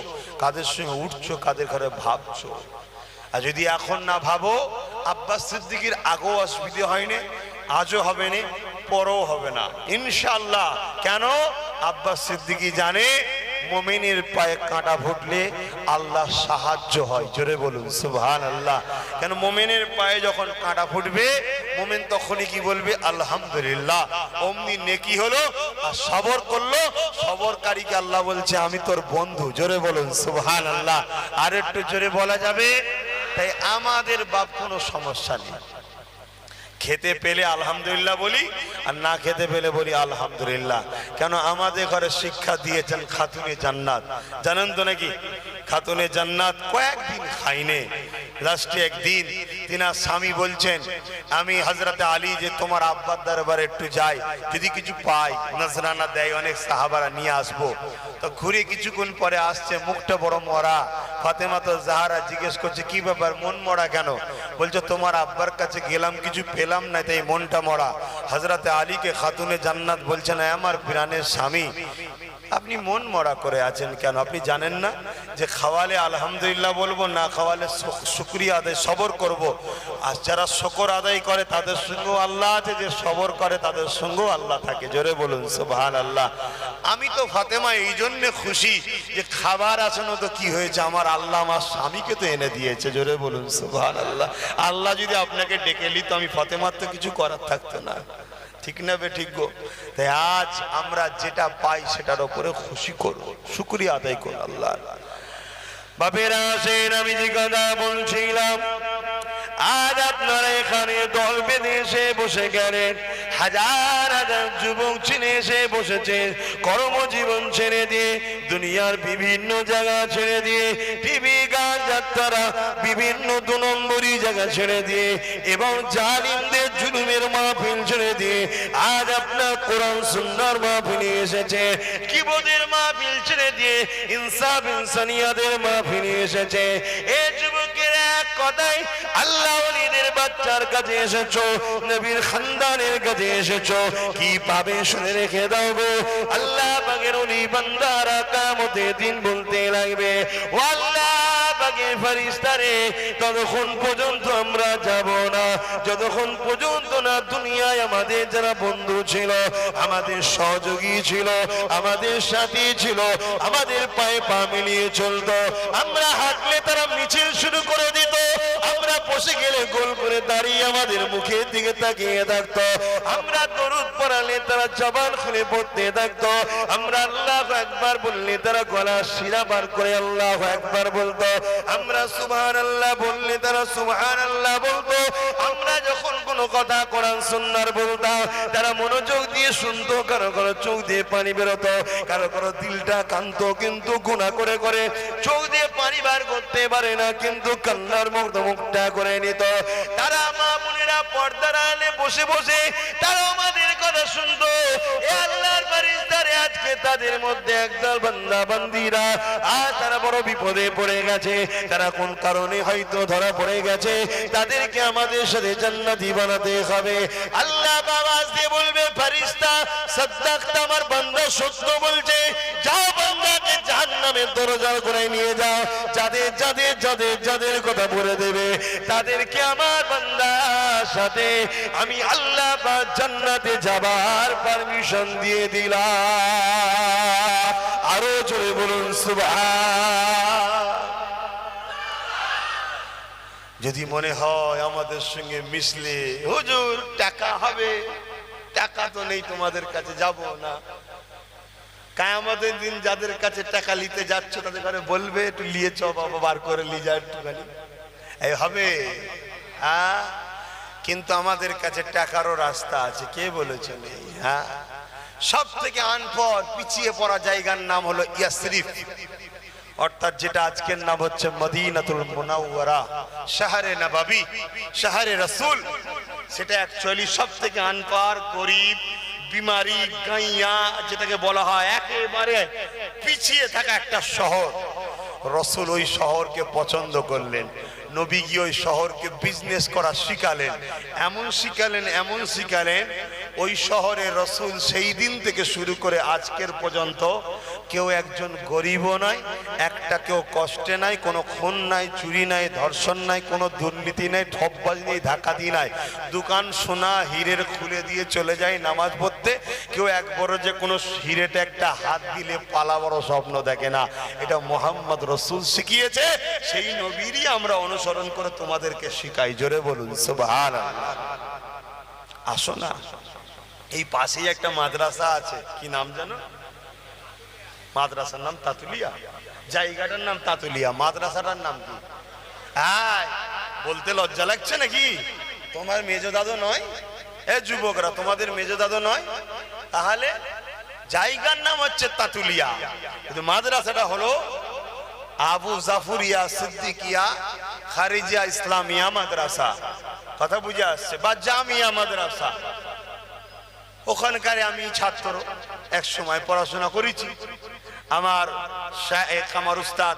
কাদের সঙ্গে উঠছো, কাদের ঘরে ভাবছো। আর যদি এখন না ভাবো, আব্বাস সিদ্দিকীর আগেও অসুবিধে হয়নি, আজও হবে না, পরেও হবে না ইনশাআল্লাহ। কেন? আব্বাস সিদ্দিকী জানে মুমিনের পায়ে কাঁটা ফুটলে আল্লাহ সাহায্য হয়। জোরে বলুন সুবহানাল্লাহ। কেন? মুমিনের পায়ে যখন কাঁটা ফুটবে, মুমিন তখনই কি বলবে? আলহামদুলিল্লাহ। অমনি নেকি হলো। আর সবর করলো, সবরকারীকে আল্লাহ বলছে আমি তোর বন্ধু। জোরে বলুন সুবহানাল্লাহ। আর একটু জোরে বলা যাবে? তাই আমাদের বাপ কোনো সমস্যা নেই। খেতে পেলে আলহামদুলিল্লাহ বলি, আর না খেতে পেলে বলি আলহামদুলিল্লাহ। কেন? আমাদের ঘরে শিক্ষা দিয়েছেন খাতুনে জান্নাত। জানেন তো নাকি? খাতুনে জান্নাত কয়েকদিন খাইনে, লাস্টে একদিন তিনার স্বামী বলছেন আমি হযরতে আলী যে তোমার আব্বার দরবারে একটু যাই, যদি কিছু পাই, নজরানা দেয় অনেক সাহাবারা, নিয়ে আসবো। তো ঘুরে কিছুক্ষণ পরে আসছে, মুখটা বড় মরা। ফাতেমা তো জাহরা জিজ্ঞেস করছে কি ব্যাপার, মন মরা কেন? বলছে তোমার আব্বার কাছে গেলাম, কিছু পেলাম না, তাই মনটা মরা। হযরতে আলীকে খাতুনে জান্নাত বলছেন আমার প্রাণের স্বামী, আপনি মন মরা করে আছেন কেন? আপনি জানেন না যে খাওয়ালে আলহামদুলিল্লাহ বলবো, না খাওয়ালে শুকরিয়া আদায় সবর করব। আর যারা শুকর আদায় করে তাদের সঙ্গেও আল্লাহ আছে, যে সবর করে তাদের সঙ্গেও আল্লাহ থাকে। জোরে বলুন সুবহানাল্লাহ। আমি তো ফাতেমা এই জন্য খুশি যে খাবার আছে না তো কি হয়েছে, আমার আল্লাহ আমার স্বামীকে তো এনে দিয়েছে। জোরে বলুন সুবহানাল্লাহ। আল্লাহ যদি আপনাকে ডেকে নিত, আমি ফাতেমার তো কিছু করার থাকতো না। ঠিক না বে? ঠিক গো। তাই আজ আমরা যেটা পাই সেটার উপরে খুশি করব, শুকরিয়া আদায় করব আল্লাহ। বাপেরা আসেন, আমি যে কথা বলছিলাম, আজ আপনারা এখানে দল বেঁধে এসে বসে গেলেন, হাজার হাজার যুবক ছেড়ে এসে বসেছে, কর্মজীবন ছেড়ে দিয়ে, দুনিয়ার বিভিন্ন জায়গা ছেড়ে দিয়ে, টিভি গান যাত্রা বিভিন্ন 2 নম্বরী জায়গা ছেড়ে দিয়ে, এবং জালিমদের জুলুমের মাহফিল ছেড়ে দিয়ে আজ আপনার কোরআন সুন্নাহর মাহফিলে এসেছে, কিবদের মাহফিল ছেড়ে দিয়ে ইনসাফ ইনসানিয়াতের মাহফিলে এসেছে। এই যুবকের এক কথাই আল্লাহ ওলিদের বাচ্চার কাছে এসেছো, নবীর খানদানের কাছে এসেছো, কি পাবে শুনে রেখে দাও গো। আল্লাহ পাকের ওলি বান্দারা কিয়ামতের দিন বলতে লাগবে, ও আল্লাহ পাকের ফেরেশতারে, ততক্ষণ পর্যন্ত আমরা যাব না যতক্ষণ পর্যন্ত না দুনিয়ায় আমাদের যারা বন্ধু ছিল, আমাদের সহযোগী ছিল, আমাদের সাথী ছিল, আমাদের পায়ে পা মিলিয়ে চলতো, আমরা হাঁটলে তারা মিছিল শুরু করে দিত, আমরা বসে গেলে গোল করে দাঁড়িয়ে আমাদের মুখের দিকে তাকিয়ে থাকতো, আমরা দরুদ পড়ালে তারা জবান খুলে পড়তে থাকতো, আমরা আল্লাহু আকবার বললে তারা গলা শিরা বার করে আল্লাহু আকবার বলতো, আমরা সুবহানাল্লাহ বললে তারা সুবহানাল্লাহ বলতো। আমরা যখন কোনো কথা কোরআন সুন্নাহর বলতাম তারা মনোযোগ দিয়ে শুনতো, কারো কারো চোখ দিয়ে পানি বেরোতো, কারো কারো দিলটা কাঁদতো, কিন্তু গুনাহ করে করে চোখ দিয়ে পানি বার করতে পারে না, কিন্তু কান্নার মুখটা করে নিত। তারা মা বোনেরা পর্দার আড়ালে বসে বসে তারা আমাদের কথা শুনতো। এ আল্লাহর ফেরেশতারা, আজকে তাদের মধ্যে একদল বান্দা বান্দীরা আজ তারা বড় বিপদে পড়ে গেছে, তারা কোন কারণে হয়তো ধরা পড়ে গেছে, তাদেরকে আমাদের সাথে জান্নাতি বানাতে হবে। আল্লাহ আওয়াজ দিয়ে বলবে, ফেরেশতা সাদ্দাকতা, আমার বান্দা সত্য বলছে, যাও বান্দাকে জাহান্নামের দরজার করে নিয়ে যাও। যাদের যাদের যাদের যাদের কথা বলে দেবে তাদেরকে আমার বান্দার সাথে আমি আল্লাহ পাক জান্নাতে যাবার পারমিশন দিয়ে দিলাম। আরো জোরে বলুন সুবহান। যদি মনে হয় আমাদের সঙ্গে মিশলে হুজুর টাকা হবে, টাকা তো নেই তোমাদের কাছে, যাব না। কিয়ামতের দিন যাদের কাছে টাকা নিতে যাচ্ছ তাদের ঘরে বলবে, একটু নিয়ে চ বাবা, বার করে নিয়ে যা একটুখানি, এই হবে। হ্যাঁ, কিন্তু আমাদের কাছে টাকারও রাস্তা আছে, কে বলেছে নেই? হ্যাঁ, সব থেকে আনপড় পিছিয়ে পড়া জায়গার নাম হলো ইয়াসরিফ, অর্থাৎ যেটা আজকের নাম হচ্ছে মদিনাতুল মুনাওয়ারা, শহরে নববী, শহরে রাসূল। সেটা অ্যাকচুয়ালি সব থেকে আনপড়, গরিব, বিমারি, গাইয়া যেটাকে বলা হয়, একেবারে পিছিয়ে থাকা একটা শহর। রাসূল ওই শহরকে পছন্দ করলেন, নবী গিয়ে ওই শহরকে বিজনেস করা শিখালেন, এমন শিখালেন ওই শহরে রাসূল সেই দিন থেকে শুরু করে আজকের পর্যন্ত কেউ একজন গরিবও নাই, একটা কেউ কষ্টে নাই, কোনো খুন নাই, চুরি নাই, ধর্ষণ নাই, কোনো দুর্নীতি নাই, ঠকবাজি নেই, ধাকাতি নাই। দোকান সোনা হীরের খুলে দিয়ে চলে যায় নামাজ পড়তে। কেউ একবারও যে কোনো হিরেতে একটা হাত দিলে পালা বড় স্বপ্ন দেখে না। এটা মুহাম্মদ রাসূল শিখিয়েছে, সেই নবীরই আমরা অনুসরণ করে তোমাদেরকে শিখাই। জোরে বলুন সুবহানাল্লাহ। আসো না, এই পাশেই একটা মাদ্রাসা আছে, কি নাম জানো? মাদ্রাসার নাম তাতুলিয়া, জায়গাটার নাম তাতুলিয়া, মাদ্রাসাটার নাম কি? হ্যাঁ, বলতে লজ্জা লাগছে নাকি? তোমার মেজো দাদু নয়? এ যুবকরা, তোমাদের মেজো দাদু নয়? তাহলে জায়গার নাম হচ্ছে তাতুলিয়া, কিন্তু মাদ্রাসাটা হলো আবু জাফরিয়া সিদ্দিকিয়া খারিজিয়া ইসলামিয়া মাদ্রাসা। কথা বুঝে আসছে? বা জামিয়া মাদ্রাসা। ওখানকার আমি ছাত্র, এক সময় পড়াশোনা করেছি। আমার শায়েখ, আমার উস্তাদ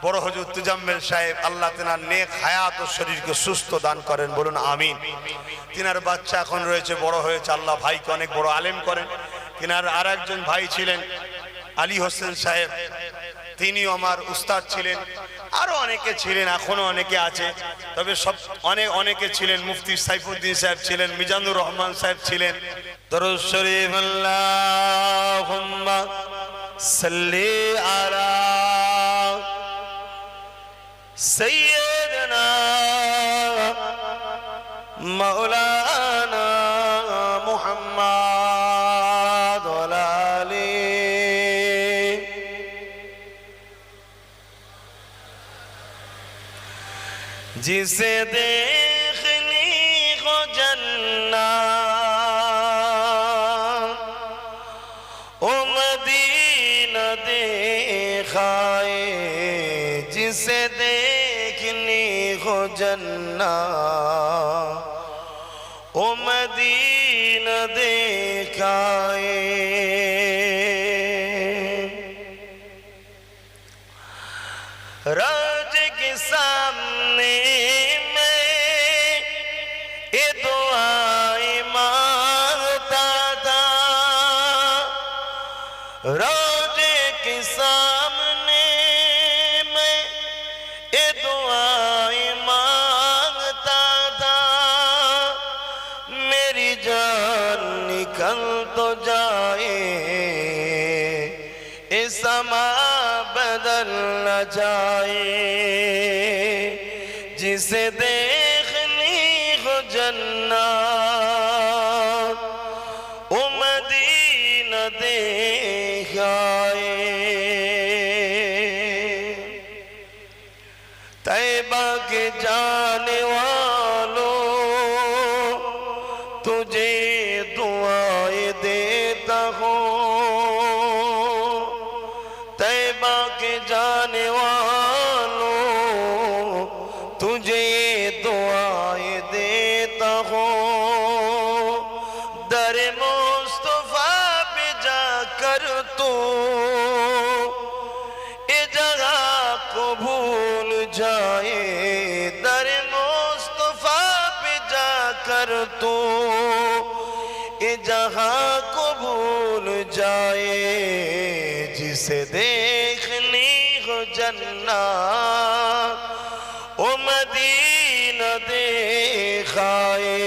বড় হুজুর তুজাম্মেল সাহেব, আল্লাহ তেনার নেক হায়াত ও শরীরকে সুস্থ দান করেন, বলুন আমিন। তিনার বাচ্চা এখন রয়েছে, বড় হয়েছে, আল্লাহ ভাইকে অনেক বড় আলেম করেন। তিনার আর একজন ভাই ছিলেন আলী হোসেন সাহেব, তিনিও আমার উস্তাদ ছিলেন। আরো অনেকে ছিলেন, এখনো অনেকে আছে, তবে সব অনেকে ছিলেন। মুফতি সাইফুদ্দিন সাহেব ছিলেন, মিজানুর রহমান সাহেব ছিলেন। দরুদ শরীফ আল্লাহুম্মা সাল্লি আলা সাইয়্যিদিনা মাওলানা মুহাম্মদ ওয়া আলি। जिसे देखनी हो जन्नत ओ मदीना देखाए, जिसे देखनी हो जन्नत ओ मदीना देखाए। राज के सामने मैं ये दुआएं मांगता था, राज के सामने मैं ये दुआएं मांगता था। मेरी जान निकल तो जाए, ये समा बदल न जाए, जिसे देखनी हो जन्नत ओ मदीना देखाए तैबा के जाने वालों तुझे दुआएं देता हूँ तैबा के जाने वालों तुझे दुआएं देता हूँ दर मुस्तफा पे जाकर तू ये जगह को भूल जाए दर मुस्तफा पे जाकर तू ये जगह को भूल जाए जिसे देखनी हो जन्नत ओ मदीना देखाए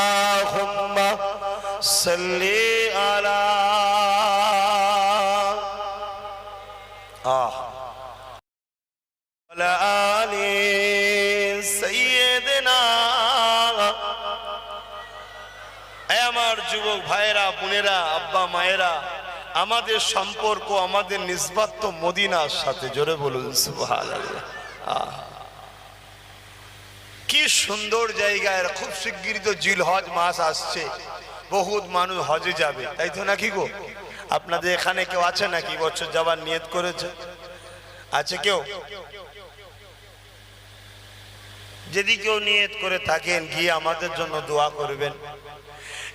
अल्लाहुम्मा सल्ली अला आले सैयदना আমার যুবক ভাইরা বোনেরা আব্বা মায়েরা আমাদের সম্পর্ক আমাদের নিসবত তো মদিনার সাথে জোরে বলুন সুবহানাল্লাহ কি সুন্দর জায়গা আর খুব শিগগিরই তো জিলহজ মাস আসছে বহুত মানুষ হজে যাবে তাই তো নাকি গো আপনাদের এখানে কেউ আছে নাকি বছর যাবার নিয়ত করেছে আছে কেউ যদি কেউ নিয়ত করে থাকেন গিয়ে আমাদের জন্য দোয়া করবেন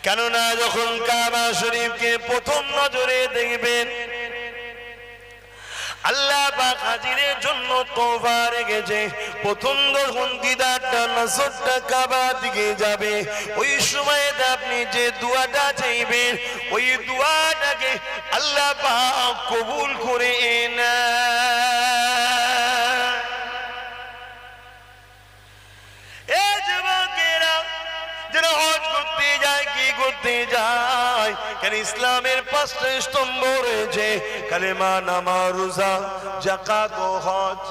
কেননা যখন কাবা শরীফকে প্রথম নজরে দেখবেন আল্লাহ পাক হাজিরের জন্য তওবা রেখেছে প্রথম যখন দিদারটা নজরটা কাবা দিকে যাবে ওই সময়তে আপনি যে দোয়াটা চাইবেন ওই দোয়াটাকে আল্লাহ পাক কবুল করে নেন এই যুবকেরা যারা হজ করতে যায় কি করতে যায় কেন ইসলামের পাঁচটা স্তম্ভ রয়েছে কালেমা নামাজ রোজা যাকাত ও হজ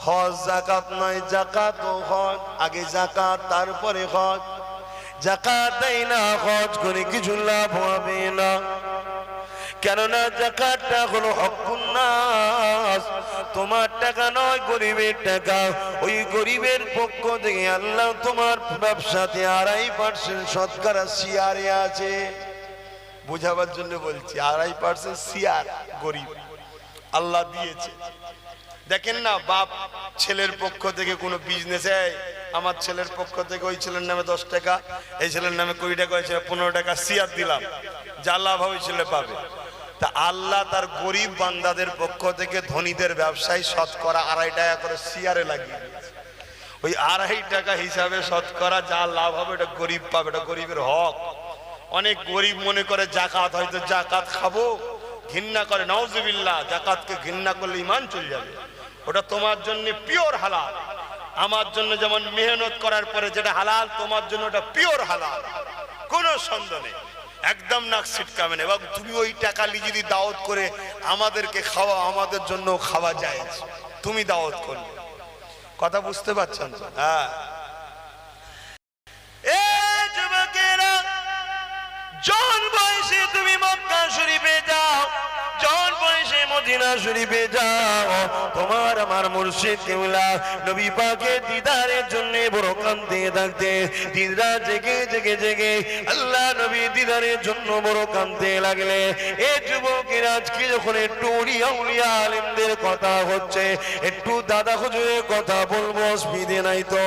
হজ যাকাত নয় যাকাত ও হজ আগে যাকাত তারপরে হজ যাকাত দেয় না হজ করে কিছু লাভ হবে না কেননা যাকাতটা হলো হকুন নাস তোমার টাকা নয় গরিবের টাকা ওই গরিবের পক্ষ থেকে আল্লাহ তোমার ব্যবসাতে 2.5% শতকরা শিয়ারে আছে বুঝাবার জন্য বলছি 2.5% শিয়ার গরিব আল্লাহ দিয়েছে দেখেন না বাপ ছেলের পক্ষ থেকে কোনো বিজনেসে আমার ছেলের পক্ষ থেকে ওই ছেলের নামে 10 টাকা এই ছেলের নামে 20 টাকা হয়েছে 15 টাকা শিয়ার দিলাম যা লাভ হবে ছেলে পাবে তা আল্লাহ তার গরিব বান্দাদের পক্ষ থেকে ধনীদের ব্যবসায় শতকরা 2.5 টাকা করে শিয়ারে লাগিয়ে দিয়েছে ওই 2.5 টাকা হিসাবে শতকরা যা লাভ হবে এটা গরিব পাবে এটা গরিবের হক অনেক গরিব মনে করে যাকাত হয়তো যাকাত খাবো ঘৃণা করে নাউজুবিল্লাহ যাকাতকে ঘৃণা করলে ঈমান চলে যাবে ওটা তোমার জন্য পিওর হালাল আমার জন্য যেমন মেহনত করার পরে যেটা হালাল তোমার জন্য ওটা পিওর হালাল কোনো সন্দেহ নেই একদম নাক ছিটকাবে না এবং তুমি ওই টাকা নিয়ে যদি দাওয়াত করে আমাদেরকে খাওয়া আমাদের জন্য খাওয়া যায় তুমি দাওয়াত করবে কথা বুঝতে পারছেন হ্যাঁ এই যুবকেরা জন বয়সে তুমি মক্কা শরীফে যাও জন বয়সে মদিনা শরীফে যাও তোমার আমার মুর্শিদ কিবলা নবী পাকের দিদারের জন্য বড় কাঁদতে থাকতে দিনরা জেগে জেগে জেগে আল্লাহ নবী দিদারের জন্য বড় কাঁদতে লাগলে এই যুবকের আজকে যখন একটু উলিয়া উলিয়া আলেমদের কথা হচ্ছে একটু দাদা হুজুরের কথা বলবো অসুবিধে নাই তো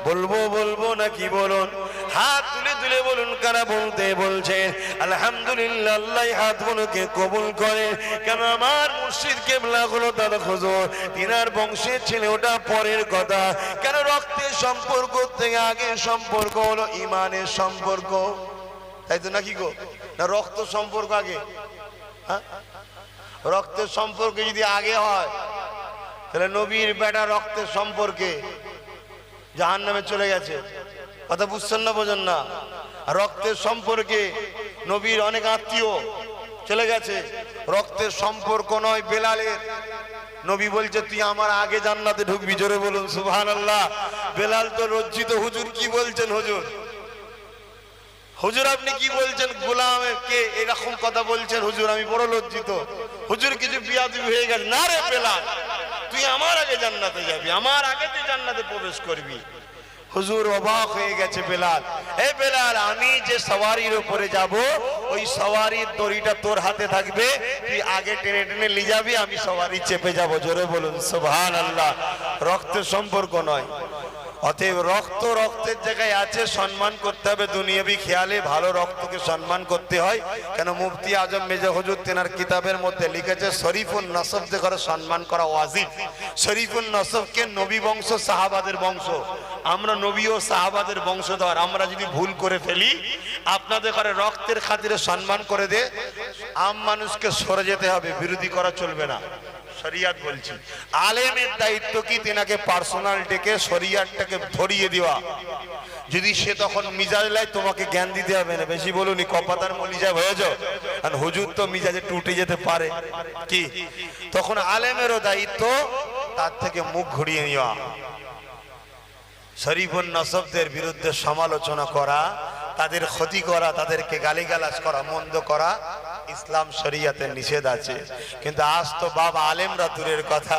বলবো বলবো নাকি বলুন হাত তুলে তুলে বলুন কারা বলতে বলছে আলহামদুলিল্লাহ আল্লাহ হাতগুলোকে কবুল করে কেন আমার মুর্শিদ কিবলা হলো দাদা হুজুর তিনার বংশের ছেলে ওটা পরের কথা কেন রক্তের সম্পর্ক থেকে আগে সম্পর্ক হলো ইমানের সম্পর্ক তাই তো নাকি গো না রক্ত সম্পর্ক আগে হ্যাঁ রক্তের সম্পর্ক যদি আগে হয় তাহলে নবীর বেটা রক্তের সম্পর্কে জাহান্নামে চলে গেছে কথা বুঝছেন না বোঝেন না রক্তের সম্পর্কে নবীর অনেক আত্মীয় চলে গেছে রক্তের সম্পর্ক নয় বেলালের নবী বলছে তুই আমার আগে জান্নাতে ঢুকবি, জোরে বলুন সুবহানাল্লাহ। বেলাল তো লজ্জিত, হুজুর কি বলছেন হুজুর, হুজুর আপনি কি বলছেন, গোলামকে এরকম কথা বলছেন হুজুর, আমি বড় লজ্জিত, হুজুর কিছু বিয়াদবি হয়ে গেছে। না রে বেলাল, তুই আমার আগে জান্নাতে যাবি, আমার আগে তুই জান্নাতে প্রবেশ করবি। হুজুর অবাক হয়ে গেছে বেলাল, এ বেলাল আমি যে সওয়ারির উপরে যাব ওই সওয়ারির দড়িটা তোর হাতে থাকবে, তুই আগে টেনে টেনে নিয়ে যাবি, আমি সওয়ারি চেপে যাব, জোরে বলুন সুবহানাল্লাহ। রক্তের সম্পর্ক নয়, অতএব রক্ত রক্তের জায়গায় আছে, সম্মান করতে হবে দুনিয়াবি খেয়ালে, ভালো রক্তকে সম্মান করতে হয়। কেন মুফতি আজম মেজা হুজুর তেনার কিতাবের মধ্যে লিখেছে শরীফুন নসবদের ঘরে সম্মান করা ওয়াজিব। শরীফুন নসবকে নবী বংশ সাহাবাদের বংশ, আমরা নবী ও সাহাবাদের বংশধর, আমরা যদি ভুল করে ফেলি আপনাদের ঘরে রক্তের খাতিরে সম্মান করে দে, আম মানুষকে সরে যেতে হবে, বিরোধী করা চলবে না। শরিয়াত বলছি, আলেমের দায়িত্ব কি তেনাকে পার্সোনাল ডেকে শরিয়াতটাকে ধরিয়ে দেওয়া, যদি সে তখন মিজাজ লাই তোমাকে জ্ঞান দিতে হবে না, বেশি বলুনি কপাতার মলিজা হয়ে যাও, কারণ হুজুর তো মিজাজে টুটে যেতে পারে কি, তখন আলেমেরও দায়িত্ব তার থেকে মুখ ঘুরিয়ে নেওয়া। শরীফুন নসবদের বিরুদ্ধে সমালোচনা করা, তাদের ক্ষতি করা, তাদেরকে গালিগালাজ করা, মন্দ করা ইসলাম শরিয়াতে নিষেধ আছে। কিন্তু আজ তো বাবা আলেমরা দূরের কথা,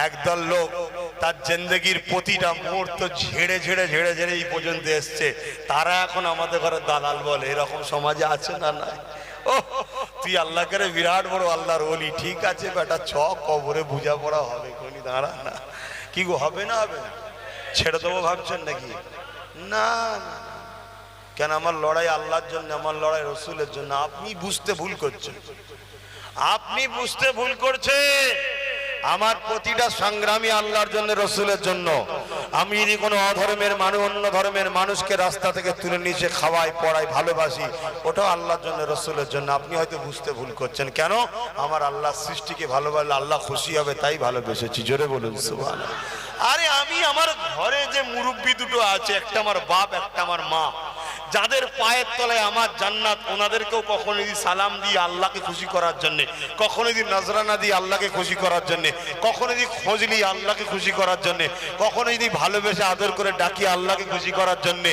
একদল লোক তার জিন্দেগির প্রতিটা মুহূর্ত ঝেড়ে ঝেড়ে ঝেড়ে ঝেড়ে এই পর্যন্ত এসছে, তারা এখন আমাদের ঘরে দালাল বলে, এরকম সমাজে আছে না? নাই। ও তুই আল্লাহ করে বিরাট বড় আল্লাহর ওলি, ঠিক আছে বেটা, ছ কবরে বুঝা পড়া হবে, কোনি দাঁড়া না, কি গো হবে না? হবে না, ছেড়ে দেবো ভাবছেন নাকি? না, কেন আমার লড়াই আল্লাহর জন্য, আমার লড়াই রসুলের জন্য। আপনি বুঝতে ভুল করছেন, আপনি বুঝতে ভুল করছেন। আমার প্রতিটা সংগ্রামী আল্লাহর জন্য, রসুলের জন্য। আমি যদি কোনো অধর্মের মানুষ, অন্য ধর্মের মানুষকে রাস্তা থেকে তুলে নিচে খাওয়াই, পড়াই, ভালোবাসি, ওটাও আল্লাহর জন্য, রসুলের জন্য। আপনি হয়তো বুঝতে ভুল করছেন। কেন? আমার আল্লাহ সৃষ্টিকে ভালোবাসলে আল্লাহ খুশি হবে, তাই ভালোবেসেছি, জোরে বলুন সুবহানাল্লাহ। আরে আমি আমার ঘরে যে মুরব্বী দুটো আছে, একটা আমার বাপ, একটা আমার মা, যাদের পায়ের তলায় আমার জান্নাত, ওনাদেরকেও কখনো যদি সালাম দিই আল্লাহকে খুশি করার জন্য, কখনো যদি নজরানা দিই আল্লাহকে খুশি করার জন্য, কখনো যদি খোঁজ নিই আল্লাহকে খুশি করার জন্য, কখনো যদি ভালোবেসে আদর করে ডাকি আল্লাহকে খুশি করার জন্য,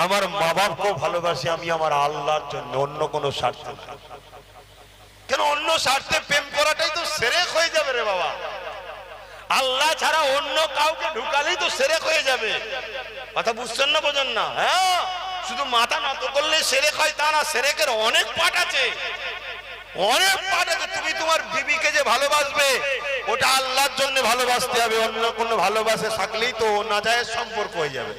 আমার মা বাপকেও ভালোবাসি আমি আমার আল্লাহর জন্য, অন্য কোনো স্বার্থে না। কেন? অন্য স্বার্থে প্রেম করাটাই তো শিরক হয়ে যাবে রে বাবা। আল্লাহ ছাড়া অন্য কাউকে ঢুকালেই তো শিরক হয়ে যাবে। কথা বুঝছেন না, বোঝেন না? হ্যাঁ, শুধু মাথা নত করলে শিরক হয় তা না, শিরকের অনেক পাঠ আছে, অনেক পাঠ আছে। তুমি তোমার বিবিকে যে ভালোবাসবে ওটা আল্লাহর জন্য ভালোবাসতে হবে, অন্য কোনো ভালোবাসে থাকলেই তো নাজায়েজ সম্পর্ক হয়ে যাবে।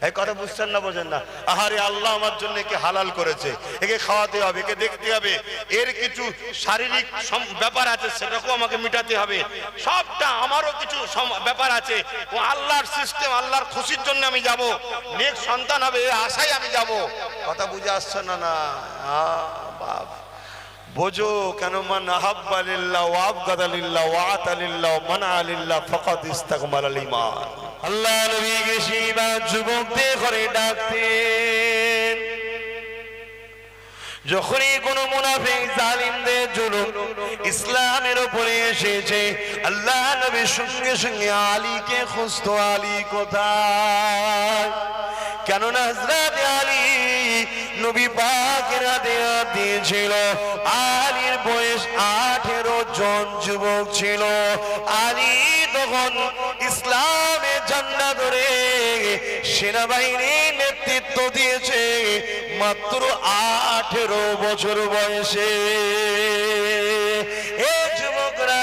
এই কথা বুঝছেন না, বোঝেন না? আহারে আল্লাহ আমার জন্য একে হালাল করেছে, একে খাওয়াতে হবে, একে দেখতে হবে, এর কিছু শারীরিক ব্যাপার আছে সেটাকেও আমাকে মিটাতে হবে, সবটা আমারও কিছু ব্যাপার আছে। ও আল্লাহর সিস্টেম, আল্লাহর খুশির জন্য আমি যাব, নেক সন্তান হবে এই আশায় আমি যাব। কথা বুঝে আসছে না? না বাপ বোঝো, কেন? মান আহাব্বা লিল্লাহ ওয়া আবগাদা লিল্লাহ ওয়া আতা লিল্লাহ ওয়া মানা লিল্লাহ ফাকাদ ইসতাকমালাল ঈমান। আল্লাহ নবীকে শিবা যুবকদের ঘরে ডাকতেন, যখনই কোন মুনাফিক জালিমদের জুলুম ইসলামের উপরে এসেছে আল্লাহ নবী সঙ্গে সঙ্গে আলীকে খুঁজতো, আলী কোথায়? কেননা হযরত আলী নবী পাকের হাতে দিয়েছিল, আলীর বয়স 18 জন যুবক ছিল। আলী তখন ইসলামে ঝান্ডা ধরে সেনাবাহিনীর নেতৃত্ব দিয়েছে মাত্র 18 বছর বয়সে। এই যুবকরা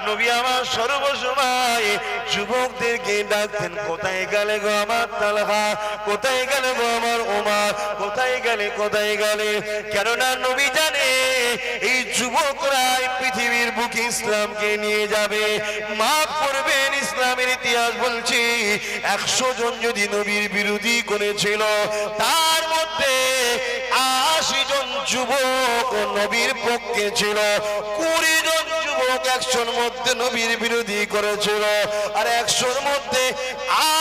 নবী আমার সর্বসময় যুবকদেরকে ডাকতেন, কোথায় গেলে গো আমার তালহা, কোথায় গেলে গো আমার ওমর, কোথায় গেলে, কোথায় গেলে? কেননা নবী জানে এই যুবকরা পৃথিবীর বুকে ইসলামকে নিয়ে যাবে। মাফ করবেন, ইসলামের ইতিহাস বলছি 100 জন যদি নবীর বিরোধী করেছিল, তার মধ্যে 80 জন যুবক নবীর পক্ষে ছিল, 20 জন যুবক 100 মধ্যে নবীর বিরোধী করেছিল, আর 100 মধ্যে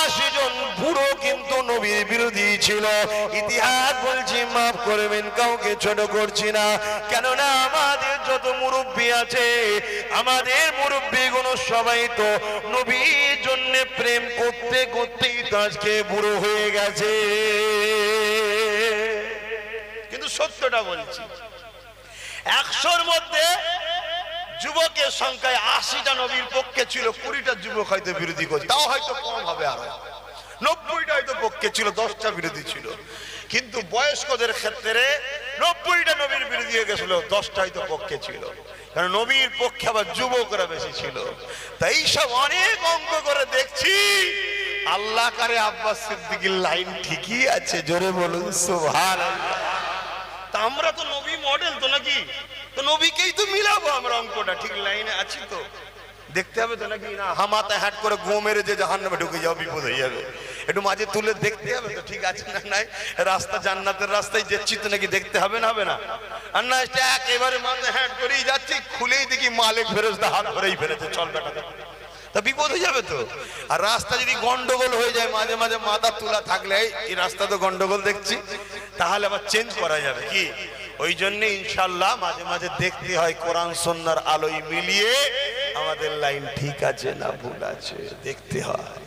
80 জন বুড়ো কিন্তু নবীর বিরোধী ছিল। ইতিহাস বলছি, মাফ করবেন, কাউকে ছোট করছি না, কেননা আমাদের যত মুরব্বী আছে, আমাদের মুরব্বীগুলো সবাই তো নবীর জন্য প্রেম করতে করতেই তো আজকে বুড়ো হয়ে গেছে। কিন্তু সত্যটা বলছি, 100র মধ্যে যুবকের সংখ্যায় 80টা নবীর পক্ষে ছিল, 20টা যুবক হয়তো বিরোধী করছে, তাও হয়তো কম হবে, আরো 90টা হয়তো পক্ষে ছিল, 10টা বিরোধী ছিল। কিন্তু বয়স্কদের ক্ষেত্রে 90টা নবীর বিরোধী হয়ে গেছিল, 10টা হয়তো পক্ষে ছিল, কারণ নবীর পক্ষে আবার যুবকরা বেশি ছিল। তাই সব অনেক অঙ্ক করে দেখছি, আল্লাহ কারে আব্বাস সিদ্দিকীর লাইন ঠিকই আছে, জোরে বলুন সুবহানাল্লাহ। তা আমরা তো নবী মডেল তো নাকি, তো নবীকেই তো মিলাবো আমরা, অঙ্কটা ঠিক লাইনে আছি তো, দেখতে হবে তো নাকি, না হামাতে হাট করে গো মেরে যে জাহান্নামে ঢুকে যাও, বিপদ হয়ে যাবে, একটু মাঝে তুলে দেখতে হবে তো ঠিক আছে না নাই, রাস্তা জান্নাতের রাস্তায় যাচ্ছি তো নাকি দেখতে হবে না, হবে না? আর না একেবারে মাঝে হাট করেই যাচ্ছি, খুলেই দেখি মালিক ফেরেশতা হাত ধরেই ফেলেছে, চল বেটা, তা বিপদ হয়ে যাবে তো। আর রাস্তা যদি গন্ডগোল হয়ে যায়, মাঝে মাঝে মাথা তোলা থাকলে এই রাস্তা তো গন্ডগোল দেখছি, তাহলে আবার চেঞ্জ করা যাবে কি? ওই জন্য ইনশাল্লাহ মাঝে মাঝে দেখতে হয় কোরআন সুন্নাহর আলোয় মিলিয়ে আমাদের লাইন ঠিক আছে না ভুল আছে, দেখতে হয়।